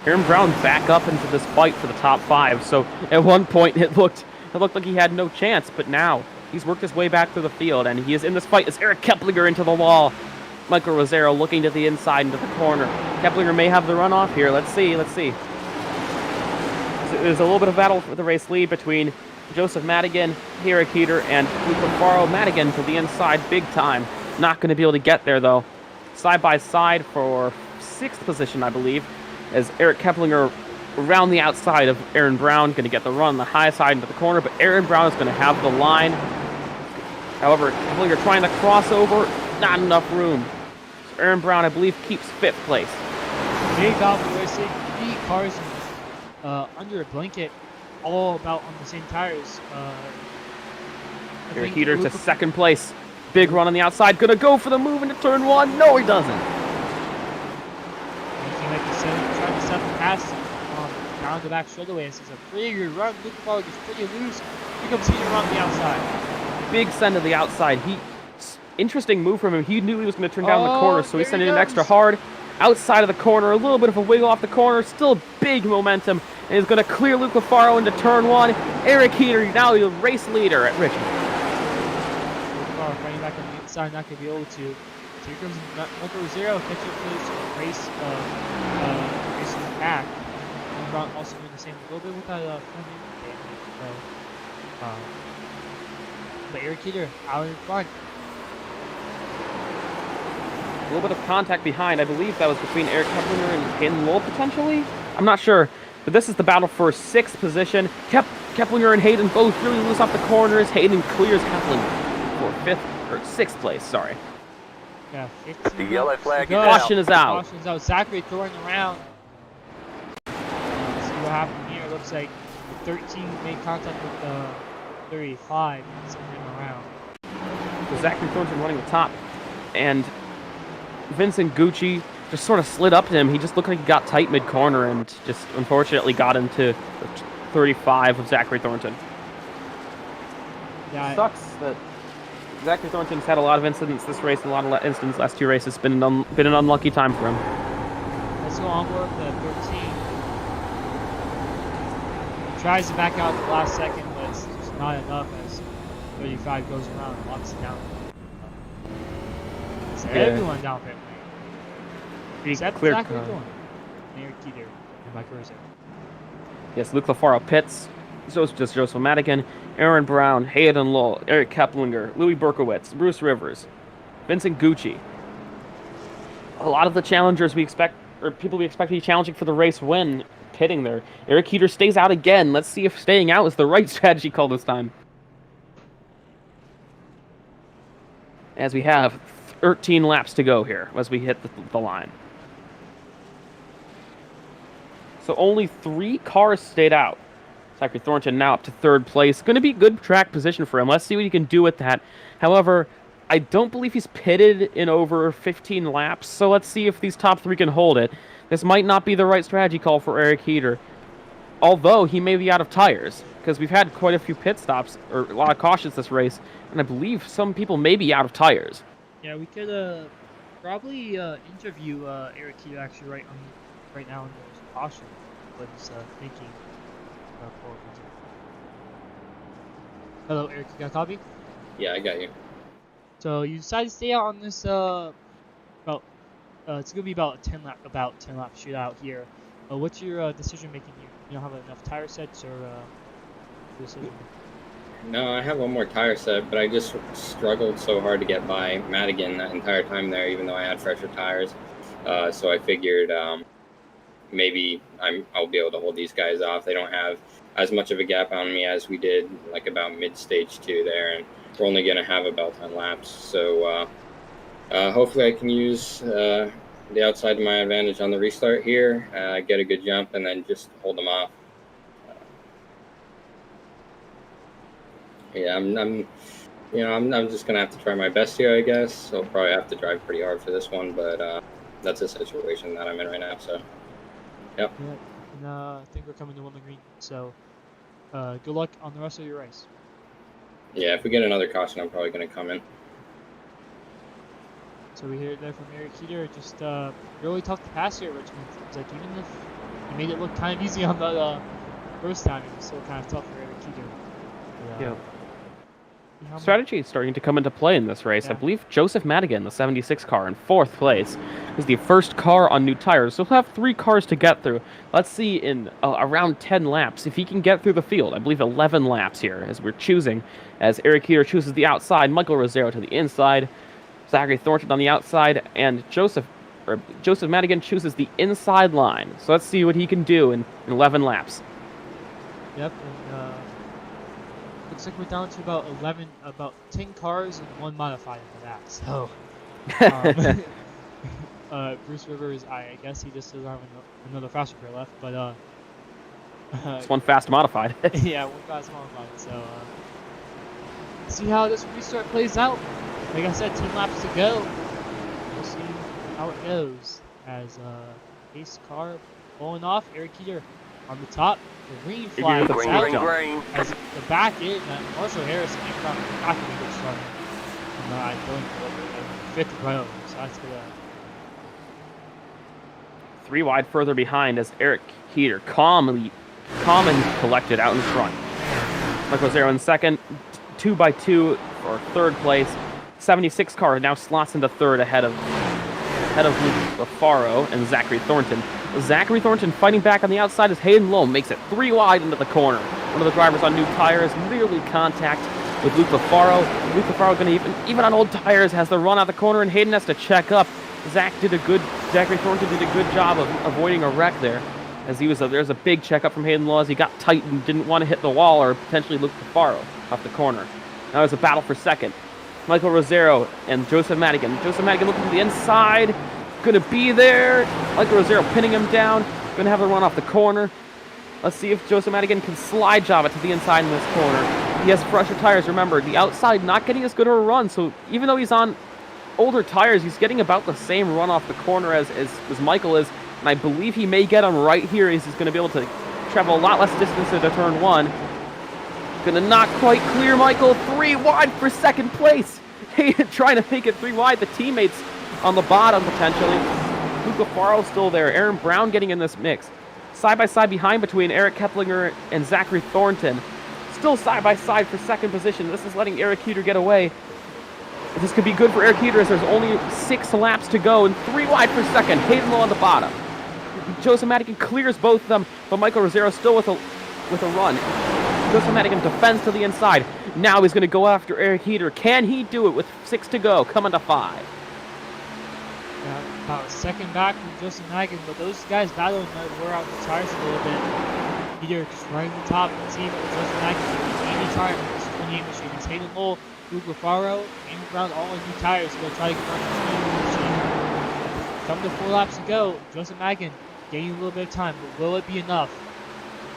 Aaron Brown back up into this fight for the top 5. So at one point it looked like he had no chance, but now he's worked his way back through the field and he is in this fight as Eric Keplinger into the wall. Michael Rosero looking to the inside into the corner. Keplinger may have the runoff here. Let's see. There's a little bit of battle for the race lead between Joseph Madigan, Eric Heater, and Luke Navarro. Madigan to the inside big time. Not going to be able to get there though. Side by side for 6th position, I believe, as Eric Keplinger around the outside of Aaron Brown, going to get the run on the high side into the corner, but Aaron Brown is going to have the line. However, Keplinger trying to cross over, not enough room. So Aaron Brown, I believe, keeps 5th place. big battle for racing. 3 cars under a blanket, all about on the same tires. Eric Heater to 2nd place. Big run on the outside, going to go for the move into turn 1. No, he doesn't. Making like trying to set the pass down the back straightaway. This is a pretty good run. Luke Navarro gets pretty loose. Here comes Heater on the outside. Big send to the outside. Interesting move from him. He knew he was going to turn down the corner, so he sent it in extra hard. Outside of the corner, a little bit of a wiggle off the corner. Still big momentum. And he's going to clear Luke Navarro into turn 1. Eric Heater, now the race leader at Richmond. Luke Navarro fighting back on the inside, not going to be able to. So here comes Michael Rosero, catch up to this race in the back. And Brown also doing the same a little bit with that front end damage. But Eric Heater out in front. A little bit of contact behind. I believe that was between Eric Keplinger and Hayden Lowell, potentially? I'm not sure. But this is the battle for 6th position. Keplinger and Hayden both really loose off the corners. Hayden clears Keplinger for 6th place, sorry. Yeah, 15 The yellow flag is Caution is out. Caution is out. Zachary throwing around. See what happened here. Looks like 13 made contact with 35 and sent him around. So Zachary Thornton running the top. And Vincent Gucci just sort of slid up to him. He just looked like he got tight mid-corner and just unfortunately got into the 35 of Zachary Thornton. Yeah, Sucks that Zachary Thornton's had a lot of incidents this race and a lot of incidents last 2 races. It's been an unlucky time for him. let's go onward to 13. He tries to back out at the last second, but it's just not enough as 35 goes around and locks it down. So everyone down pit lane. Except Clear Zachary cut. Thornton, Eric Heater, and Mike Rosero. Yes, Luke Navarro pits. So it's just Joseph Madigan, Aaron Brown, Hayden Lowell, Eric Keplinger, Louis Berkowitz, Bruce Rivers, Vincent Gucci. A lot of the challengers we expect, or people we expect to be challenging for the race win, pitting there. Eric Heater stays out again. Let's see if staying out is the right strategy call this time. As we have 13 laps to go here as we hit the line. So only 3 cars stayed out. Zachary Thornton now up to 3rd place. Going to be good track position for him. Let's see what he can do with that. However, I don't believe he's pitted in over 15 laps, so let's see if these top 3 can hold it. This might not be the right strategy call for Eric Heater, although he may be out of tires, because we've had quite a few pit stops, or a lot of cautions this race, and I believe some people may be out of tires. Yeah, we could probably interview Eric Heater actually right now on those caution. What he's thinking. Hello, Eric. You got a copy? Yeah, I got you. So you decided to stay out on this it's gonna be about a 10 lap shootout here. What's your decision making here? You don't have enough tire sets or decision? No, I have one more tire set, but I just struggled so hard to get by Madigan that entire time there, even though I had fresher tires. So I figured maybe I'll be able to hold these guys off. They don't have as much of a gap on me as we did like about mid-stage 2 there, and we're only going to have about 10 laps. So hopefully I can use the outside to my advantage on the restart here, get a good jump, and then just hold them off. Yeah, I'm just gonna have to try my best here, I guess. I'll probably have to drive pretty hard for this one, but that's a situation that I'm in right now. So, yep. Yeah, and I think we're coming to one green. So, good luck on the rest of your race. Yeah, if we get another caution, I'm probably gonna come in. So we hear there from Eric Keeter, just really tough to pass here at Richmond. It's like even if he made it look kind of easy on the first time, it was still kind of tough for Eric Keeter. Yeah. Strategy is starting to come into play in this race. Yeah. I believe Joseph Madigan, the 76 car in 4th place, is the first car on new tires. So he'll have 3 cars to get through. Let's see in around 10 laps if he can get through the field. I believe 11 laps here as we're choosing. As Eric Keeter chooses the outside, Michael Rosero to the inside, Zachary Thornton on the outside, and Joseph Madigan chooses the inside line. So let's see what he can do in 11 laps. Yep, and looks like we're down to about 10 cars and 1 modified in that. So, Bruce Rivers, I guess he just doesn't have another fast repair left, but it's 1 fast modified. yeah, 1 fast modified. So, see how this restart plays out. Like I said, 10 laps to go. We'll see how it goes as Ace car pulling off. Eric Keeter on the top. The green flag is Green, out. green. As the back in, Marshall Harrison came from back in a good start. And going for the 5th row. So that's good. 3 wide further behind as Eric Keeter calm and collected out in front. Michael Rosero in second, 2 by 2 for 3rd place. 76 car now slots into 3rd ahead of Luke LaFaro and Zachary Thornton. Zachary Thornton fighting back on the outside as Hayden Lowe makes it 3 wide into the corner. One of the drivers on new tires nearly contact with Luke LaFaro. Luke LaFaro going to even on old tires has the run out the corner, and Hayden has to check up. Zachary Thornton did a good job of avoiding a wreck there, as there's a big checkup from Hayden Lowe as he got tight and didn't want to hit the wall or potentially Luke LaFaro off the corner. Now there's a battle for second. Michael Rosero and Joseph Madigan. Joseph Madigan looking to the inside. Going to be there. Michael Rosero pinning him down. Going to have a run off the corner. Let's see if Joseph Madigan can slide job it to the inside in this corner. He has fresher tires. Remember, the outside not getting as good of a run. So even though he's on older tires, he's getting about the same run off the corner as Michael is. And I believe he may get him right here as he's going to be able to travel a lot less distance into turn 1. Gonna not quite clear Michael. 3 wide for 2nd place. Hayden trying to make it 3 wide. The teammates on the bottom potentially. Luke LaFaro still there. Aaron Brown getting in this mix. Side by side behind between Eric Keplinger and Zachary Thornton. Still side by side for 2nd position. This is letting Eric Keeter get away. This could be good for Eric Keeter as there's only 6 laps to go and 3 wide for 2nd. Hayden Lowe on the bottom. Joseph Madigan clears both of them, but Michael Rosero still with a run. Joseph Madigan defends to the inside. Now he's going to go after Eric Keeter. Can he do it with 6 to go? Coming to 5. Yeah, about a second back from Joseph Madigan, but those guys battling might wear out the tires a little bit. Keeter just right on the top of the team. Joseph Madigan, Andy tire for this 28 machine. It's Hayden Lowe, Luke LaFaro, Aaron Brown, all on new tires to go try to get on the machine. Come to 4 laps to go. Joseph Madigan gaining a little bit of time, but will it be enough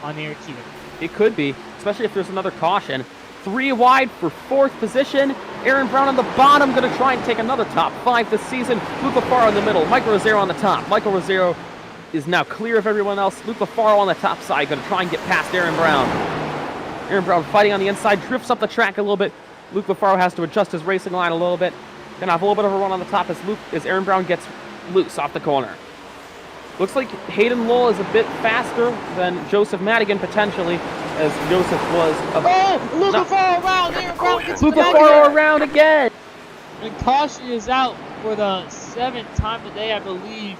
on Eric Keeter? It could be, especially if there's another caution. 3 wide for 4th position. Aaron Brown on the bottom, going to try and take another top 5 this season. Luke LaFaro in the middle. Michael Rosero on the top. Michael Rosero is now clear of everyone else. Luke LaFaro on the top side, going to try and get past Aaron Brown. Aaron Brown fighting on the inside, drifts up the track a little bit. Luke LaFaro has to adjust his racing line a little bit. Going to have a little bit of a run on the top as Aaron Brown gets loose off the corner. Looks like Hayden Lowe is a bit faster than Joseph Madigan, potentially, as Joseph was... Luke LaFaro around! Aaron Brown gets Luke LaFaro around again! And caution is out for the 7th time today, I believe.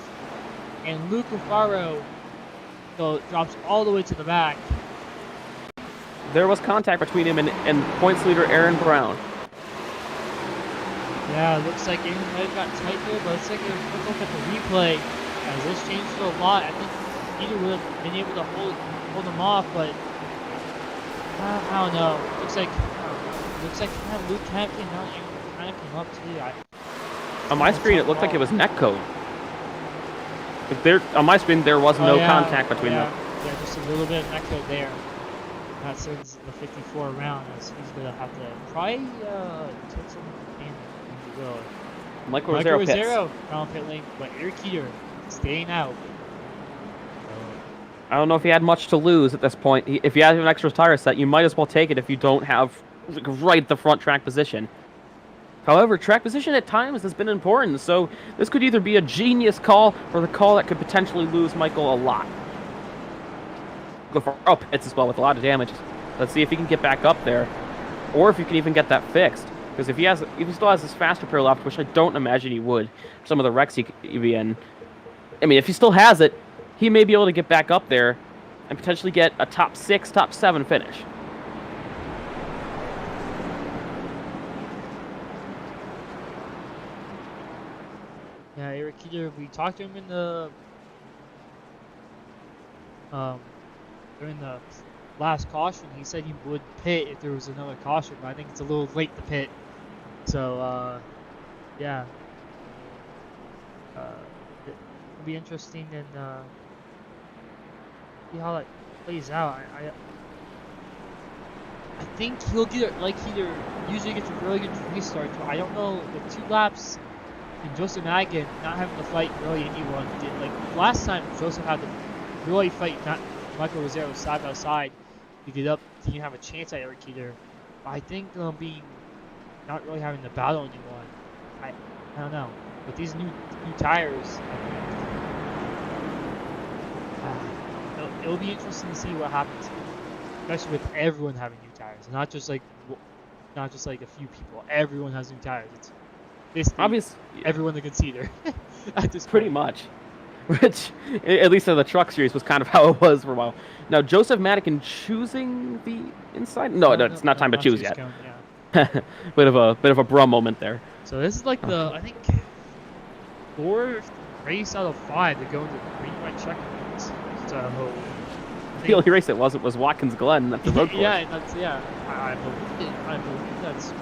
And Luke LaFaro drops all the way to the back. There was contact between him and points leader Aaron Brown. Yeah, it looks like Aaron might have got tight there, but let's take a quick look at the replay. As this changed a lot, I think Peter would have been able to hold him off, but I don't know. Looks like kind of Luke kind of came out and kind of came up too. On my screen, it looked like it was neck code. If there on my screen there was no yeah, contact between yeah, them. Yeah, just a little bit of neck code there. That sends the 54 around, as he's gonna have to probably take some in. He will. Michael Rosero pits. Around pit lane, but Eric Keeter staying out. I don't know if he had much to lose at this point. If you have an extra tire set, you might as well take it if you don't have right the front track position. However, track position at times has been important, so this could either be a genius call or the call that could potentially lose Michael a lot. Go for pits as well with a lot of damage. Let's see if he can get back up there, or if you can even get that fixed. Because if he still has his faster pair left, which I don't imagine he would, some of the wrecks he'd be in. I mean, if he still has it, he may be able to get back up there and potentially get a top 6, top 7 finish. Yeah, Eric Keeter, we talked to him in the during the last caution. He said he would pit if there was another caution, but I think it's a little late to pit. So yeah, it'll be interesting and see how that plays out. I think he'll get it like he usually gets a really good restart. But I don't know the 2 laps. And Joseph Madigan not having to fight really anyone. Like last time, Joseph had to really fight Michael Rosero side by side to get up. He didn't have a chance at Eric Keeter. But I think being not really having to battle anyone. I don't know. With these new tires, it'll be interesting to see what happens, especially with everyone having new tires, and not just like a few people. Everyone has new tires. It's basically Obviously, everyone that can see there at this pretty point. much. Which, at least in the truck series, was kind of how it was for a while. Now, Joseph Madigan choosing the inside? No, it's not time to choose yet. Count, yeah. bit of a brum moment there. So this is like the I think 4th race out of 5 to go into green white checkers. So The only race it wasn't was Watkins Glen at the road course. yeah, that's I believe that's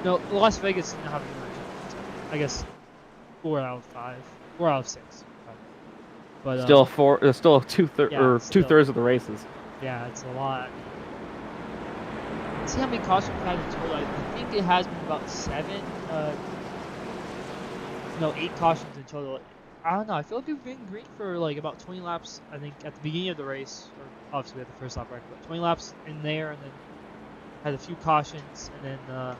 no Las Vegas didn't have any checkers. I guess 4 out of 5, 4 out of 6. But Still two-thirds yeah, two-thirds of the races. Yeah, it's a lot. Let's see how many cautions we've had in total. I think it has been about 8 cautions in total. I don't know. I feel like we've been green for like about 20 laps. I think at the beginning of the race, or obviously we had the first lap right, but 20 laps in there, and then had a few cautions, and then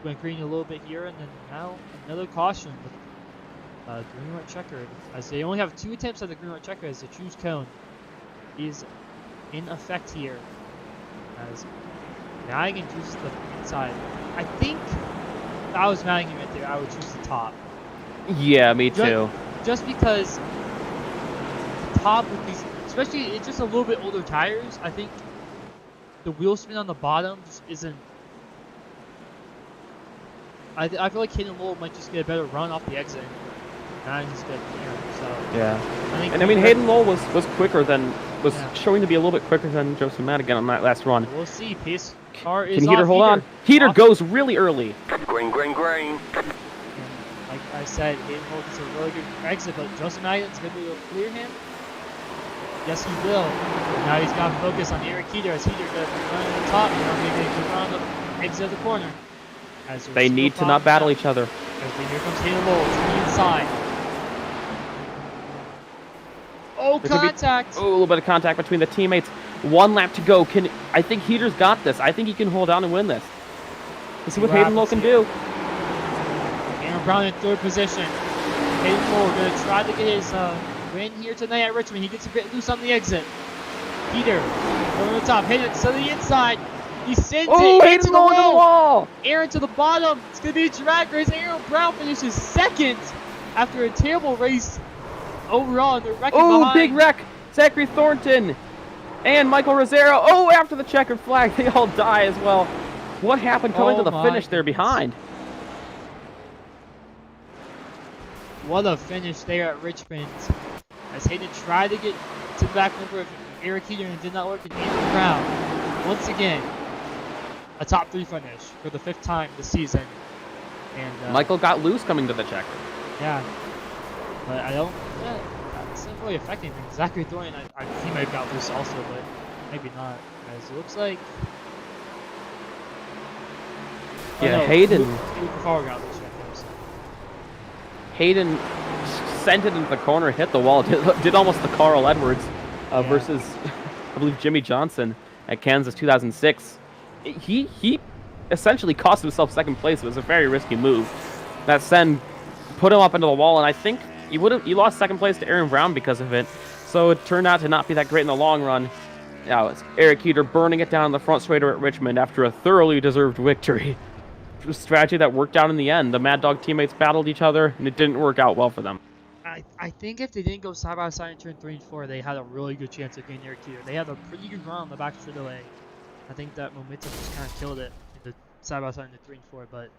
went green a little bit here, and then now another caution with green white checkered. As they only have 2 attempts at the green white checker, as the choose cone is in effect here. As Madigan chooses the inside. I think if I was Madigan right there, I would choose the top. Yeah, me too. Just because the top with these, especially it's just a little bit older tires, I think the wheel spin on the bottom just isn't. I feel like Hayden Lowell might just get a better run off the exit. And just get clear. So Yeah. I mean, Hayden Lowell was quicker than showing to be a little bit quicker than Joseph Madigan on that last run. We'll see. Pace car is Can Heater hold on? Heater goes really early. Green, green, green. Like I said, Hayden Lowell gets a really good exit, but Joseph Madigan's going to be able to clear him. Yes, he will. Now he's got to focus on Eric Heater as Heater going to run on the top. Maybe they can run on the exit of the corner. They need to not battle each other. Here comes Hayden Lowell to the inside. Oh, contact! A little bit of contact between the teammates. 1 lap to go. I think Heater's got this. I think he can hold on and win this. Let's see what Hayden Lowell can do. Aaron Brown in 3rd position. Hayden Lowell going to try to get his win here tonight at Richmond. He gets a bit loose on the exit. Heater over the top. Hayden to the inside. He sends it into the wall. Aaron to the bottom. It's going to be a drag race. Aaron Brown finishes 2nd after a terrible race overall. They're wrecking behind. Big wreck. Zachary Thornton and Michael Rosero. After the checkered flag, they all die as well. What happened coming to the finish there behind? What a finish there at Richmond. As Hayden tried to get to the back number of Eric Heater and it did not work. And Aaron Brown, once again, a top 3 finish for the 5th time this season. And Michael got loose coming to the checker. Yeah. But I don't. really affect anything. Zachary Thornton, he might have got loose also, but maybe not. As it looks like. Yeah, no, Hayden. Luke Fowler got loose right there. So. Hayden sent it into the corner, hit the wall, did almost the Carl Edwards versus, I believe, Jimmy Johnson at Kansas 2006. He essentially cost himself second place. It was a very risky move. That send put him up into the wall, and I think he lost second place to Aaron Brown because of it. So it turned out to not be that great in the long run. Now it's Eric Heater burning it down the front straighter at Richmond after a thoroughly deserved victory. A strategy that worked out in the end. The Mad Dog teammates battled each other, and it didn't work out well for them. I think if they didn't go side by side in turn 3 and 4, they had a really good chance of getting Eric Heater. They had a pretty good run on the back straightaway. I think that momentum just kind of killed it in the side by side in the 3 and 4, but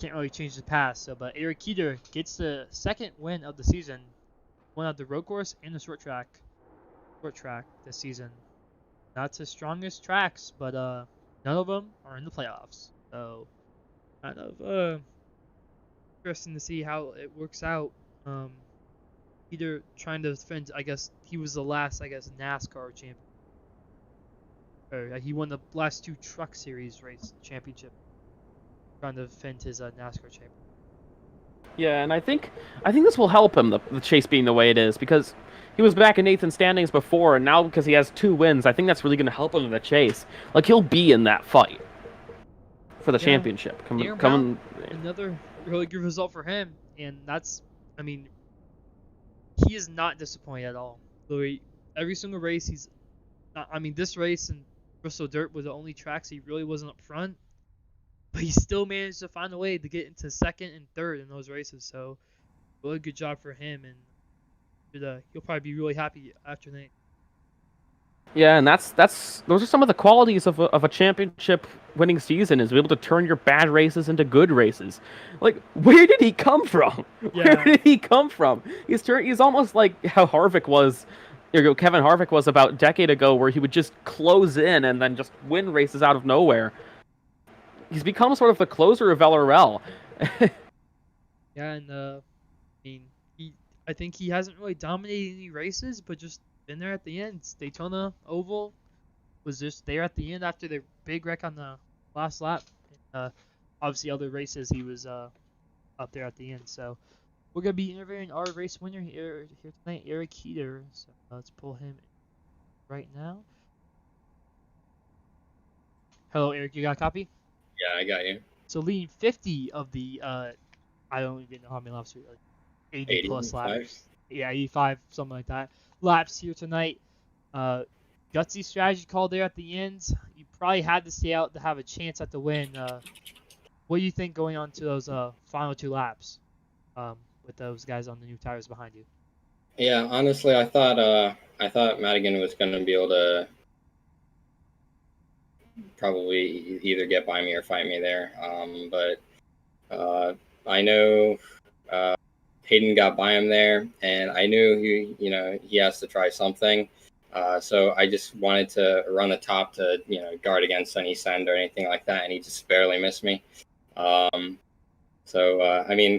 can't really change the past. So, but Eric Heater gets the second win of the season, one of the road course and the short track this season. Not his strongest tracks, but none of them are in the playoffs. So, kind of interesting to see how it works out. Either trying to defend, I guess he was the last, NASCAR champion. Or he won the last 2 Truck Series race championship. Trying to defend his NASCAR champion. Yeah, and I think this will help him, the chase being the way it is, because he was back in 8th in standings before, and now because he has 2 wins, I think that's really going to help him in the chase. Like, he'll be in that fight for the championship. Another really good result for him, and that's, he is not disappointed at all. Literally, every single race he's not, this race and Bristol Dirt were the only tracks he really wasn't up front, but he still managed to find a way to get into second and third in those races. So, really good job for him, and he'll probably be really happy after that. Yeah, and those are some of the qualities of a championship winning season, is to be able to turn your bad races into good races. Like, where did he come from? Yeah. Where did he come from? He's almost like how Kevin Harvick was about a decade ago, where he would just close in and then just win races out of nowhere. He's become sort of the closer of LRL. Yeah, and I think he hasn't really dominated any races, but just been there at the end. Daytona Oval was just there at the end after the big wreck on the last lap. Obviously, other races he was up there at the end. So we're gonna be interviewing our race winner here tonight, Eric Heater. So let's pull him in right now. Hello, Eric. You got a copy? Yeah, I got you. So leading 50 of the I don't even know how many laps, like 80 plus laps. Yeah, 85, something like that. Laps here tonight. Gutsy strategy call there at the end. You probably had to stay out to have a chance at the win. What do you think going on to those final 2 laps with those guys on the new tires behind you? Yeah, honestly, I thought Madigan was going to be able to probably either get by me or fight me there. But I know Hayden got by him there, and I knew he has to try something. So I just wanted to run the top to guard against any send or anything like that, and he just barely missed me. So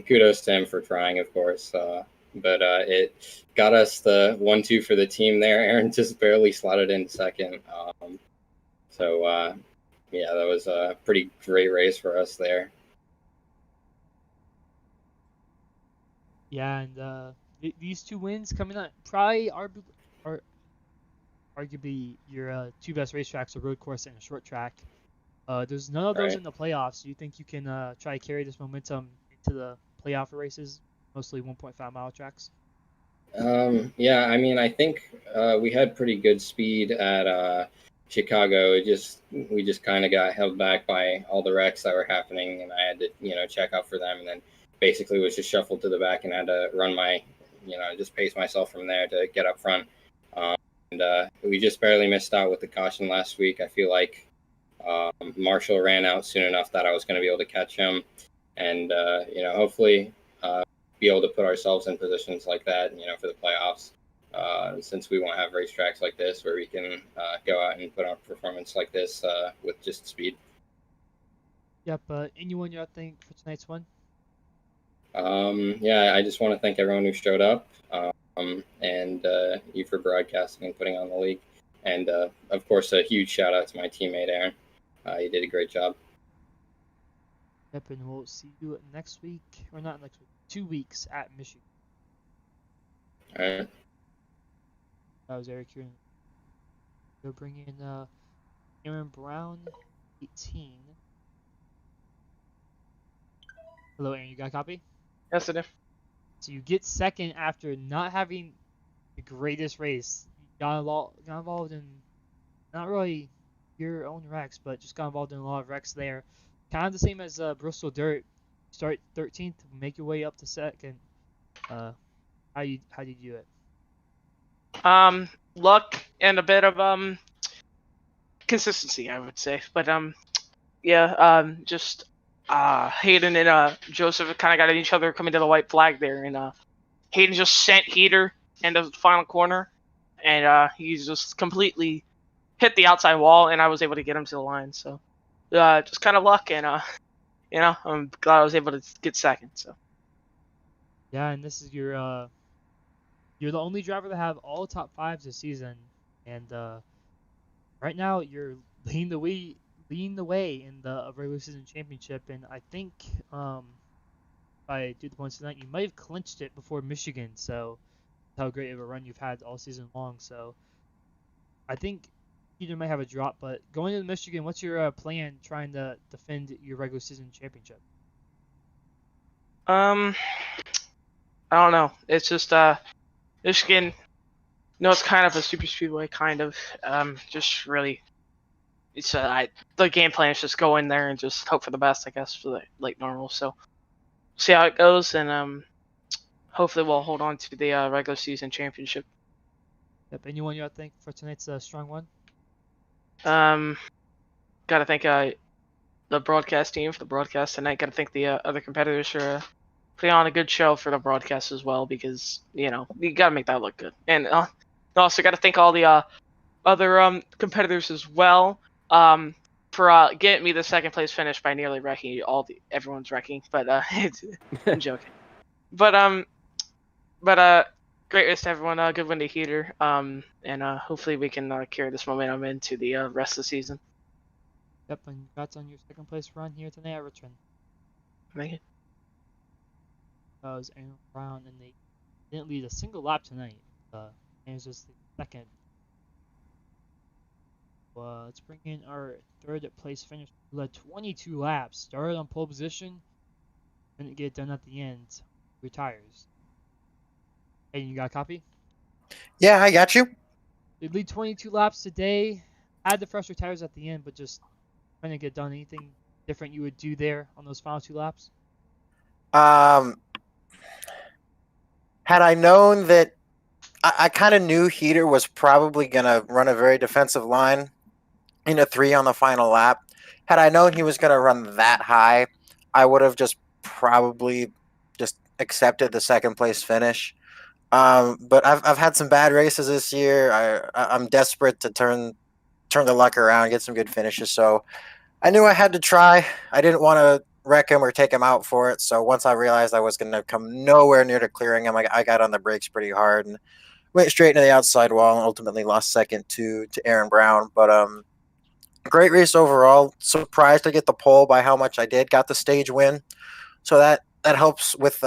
kudos to him for trying, of course. But it got us the 1-2 for the team there. Aaron just barely slotted in second. Yeah, that was a pretty great race for us there. Yeah, and these 2 wins coming up probably are arguably your 2 best racetracks, a road course and a short track. There's none of those in the playoffs. Do you think you can try to carry this momentum into the playoff races, mostly 1.5 mile tracks? Yeah, I think we had pretty good speed at Chicago. We just kind of got held back by all the wrecks that were happening, and I had to check out for them, and then basically was just shuffled to the back and had to run just pace myself from there to get up front. And we just barely missed out with the caution last week. I feel like Marshall ran out soon enough that I was going to be able to catch him, and hopefully be able to put ourselves in positions like that, for the playoffs. Since we won't have racetracks like this where we can go out and put on performance like this with just speed. Yep. Anyone you think for tonight's one? Yeah, I just want to thank everyone who showed up. and you for broadcasting and putting on the league. And of course, a huge shout out to my teammate Aaron. You did a great job. Yep, and we'll see you next week, or not next week, 2 weeks at Michigan. All right. That was Eric here. We'll bring in Aaron Brown, 18. Hello, Aaron. You got a copy? Yes, I do. So you get second after not having the greatest race. You got involved in not really your own wrecks, but just got involved in a lot of wrecks there. Kind of the same as Bristol Dirt. Start 13th, make your way up to second. How did you do it? Luck and a bit of consistency, I would say. But just Hayden and Joseph kind of got at each other coming to the white flag there, and Hayden just sent Heater into the final corner, and he just completely hit the outside wall, and I was able to get him to the line. So just kind of luck, and I'm glad I was able to get second. So Yeah, and this is you're the only driver to have all top fives this season, and right now you're leading the way in the regular season championship, and I think if I do the points tonight, you might have clinched it before Michigan. So how great of a run you've had all season long. So I think you might have a drop, but going into Michigan, what's your plan trying to defend your regular season championship? I don't know. It's just Michigan. No, it's kind of a super speedway, kind of. Just really, it's the game plan is just go in there and just hope for the best, I guess, for the like normal. So see how it goes, and hopefully we'll hold on to the regular season championship. Yep. Anyone you think for tonight's strong one? Gotta thank the broadcast team for the broadcast tonight. Gotta thank the other competitors for putting on a good show for the broadcast as well, because you gotta make that look good. And also gotta thank all the other competitors as well for getting me the second place finish by nearly wrecking everyone's wrecking. But I'm joking. But great race to everyone. Good win to Heater. And hopefully we can carry this momentum into the rest of the season. Yep, and congrats on your second place run here tonight at Richmond. Thank you. That was Aaron Brown, and they didn't lead a single lap tonight. And it was just the second. Let's bring in our third place finish. We led 22 laps. Started on pole position. Didn't get it done at the end. Retires. Hey, you got a copy? Yeah, I got you. They lead 22 laps today. Had the fresher tires at the end, but just trying to get done. Anything different you would do there on those final 2 laps? Had I known that, I kind of knew Heater was probably going to run a very defensive line in a 3 on the final lap. Had I known he was going to run that high, I would have just probably just accepted the second place finish. But I've had some bad races this year. I'm desperate to turn the luck around, get some good finishes. So I knew I had to try. I didn't want to wreck him or take him out for it. So once I realized I was going to come nowhere near to clearing him, I got on the brakes pretty hard and went straight into the outside wall and ultimately lost second to Aaron Brown. But great race overall. Surprised to get the pole by how much I did. Got the stage win. So that helps with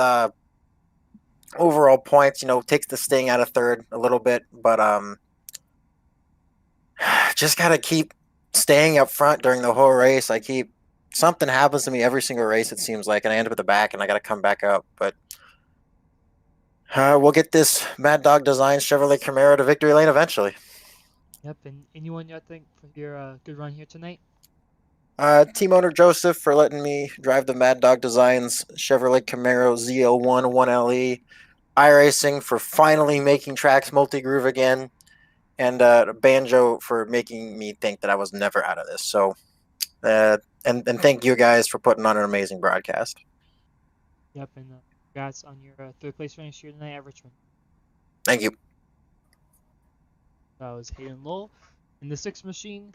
overall points, takes the sting out of third a little bit, but just gotta keep staying up front during the whole race. Something happens to me every single race, it seems like, and I end up at the back and I gotta come back up. But we'll get this Mad Dog Design Chevrolet Camaro to victory lane eventually. Yep, and anyone you think for your good run here tonight? Team owner Joseph for letting me drive the Mad Dog Designs Chevrolet Camaro ZL1 1LE. iRacing for finally making tracks multi-groove again, and Banjo for making me think that I was never out of this. So, and thank you guys for putting on an amazing broadcast. Yep, and congrats on your third place finish here tonight at Richmond. Thank you. That was Hayden Lowell in the 6 machine,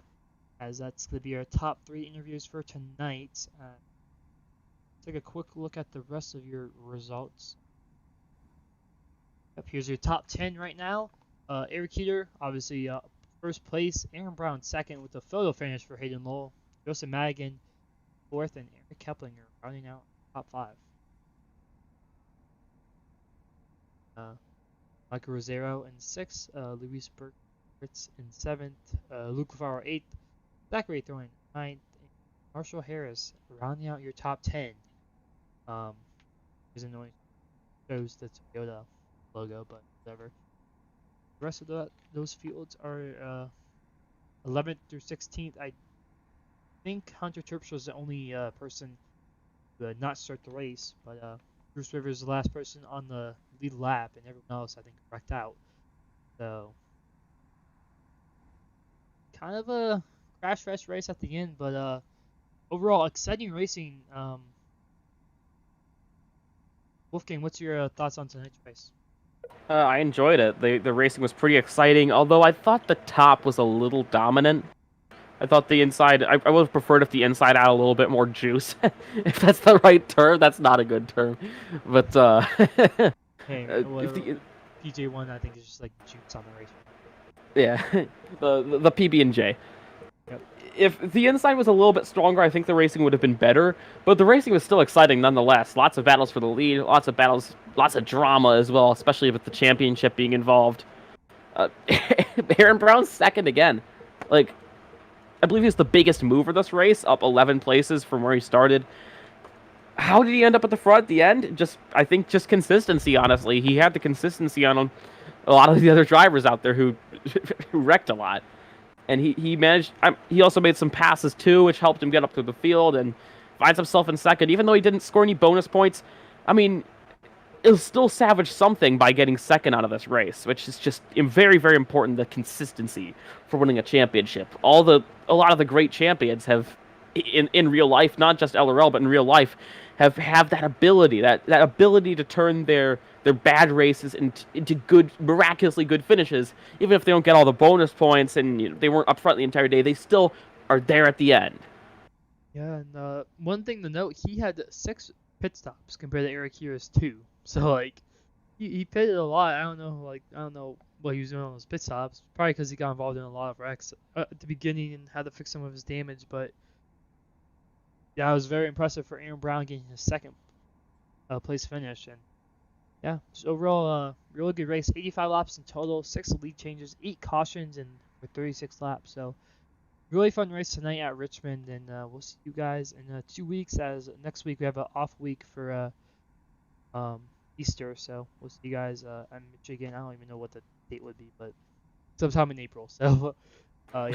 as that's going to be our top 3 interviews for tonight. Take a quick look at the rest of your results. Yep, here's your top 10 right now. Eric Heater, obviously first place. Aaron Brown second with a photo finish for Hayden Lowell. Joseph Madigan fourth, and Eric Keplinger rounding out top 5. Michael Rosero in 6th. Luis Berkowitz in 7th. Luke Favaro 8th. Zachary Thorne 9th. And Marshall Harris rounding out your top 10. Is annoying. Shows the Toyota logo, but whatever. The rest of those fields are 11th through 16th. I think Hunter Terpstra was the only person to not start the race, but Bruce Rivers is the last person on the lead lap, and everyone else I think wrecked out. So kind of a crash fest race at the end, but overall exciting racing. Wolfgang, what's your thoughts on tonight's race? I enjoyed it. The racing was pretty exciting, although I thought the top was a little dominant. I thought the inside, I would have preferred if the inside had a little bit more juice. If that's the right term, that's not a good term. But, Hey, if the, PJ1 I think is just like juice on the race. yeah, the PB&J. Yep. If the inside was a little bit stronger, I think the racing would have been better. But the racing was still exciting nonetheless. Lots of battles for the lead, lots of battles, lots of drama as well, especially with the championship being involved. Aaron Brown's second again. Like, I believe he was the biggest mover this race, up 11 places from where he started. How did he end up at the front at the end? I think just consistency, honestly. He had the consistency on a lot of the other drivers out there who wrecked a lot. And he managed, he also made some passes too, which helped him get up through the field and finds himself in second. Even though he didn't score any bonus points, I mean, he'll still salvage something by getting second out of this race, which is just very, very important, the consistency for winning a championship. A lot of the great champions have, in real life, not just LRL, but in real life, have that ability, that ability to turn their bad races into good, miraculously good finishes. Even if they don't get all the bonus points and they weren't up front the entire day, they still are there at the end. Yeah, and one thing to note, he had 6 pit stops compared to Eric Here's 2. So like, he pitted a lot. I don't know what he was doing on those pit stops. Probably because he got involved in a lot of wrecks at the beginning and had to fix some of his damage. But yeah, it was very impressive for Aaron Brown getting his second place finish. And yeah, just overall, really good race. 85 laps in total, 6 lead changes, 8 cautions, and for 36 laps. So really fun race tonight at Richmond, and we'll see you guys in 2 weeks. As next week we have an off week for Easter, so we'll see you guys at Michigan. I don't even know what the date would be, but sometime in April. So yeah.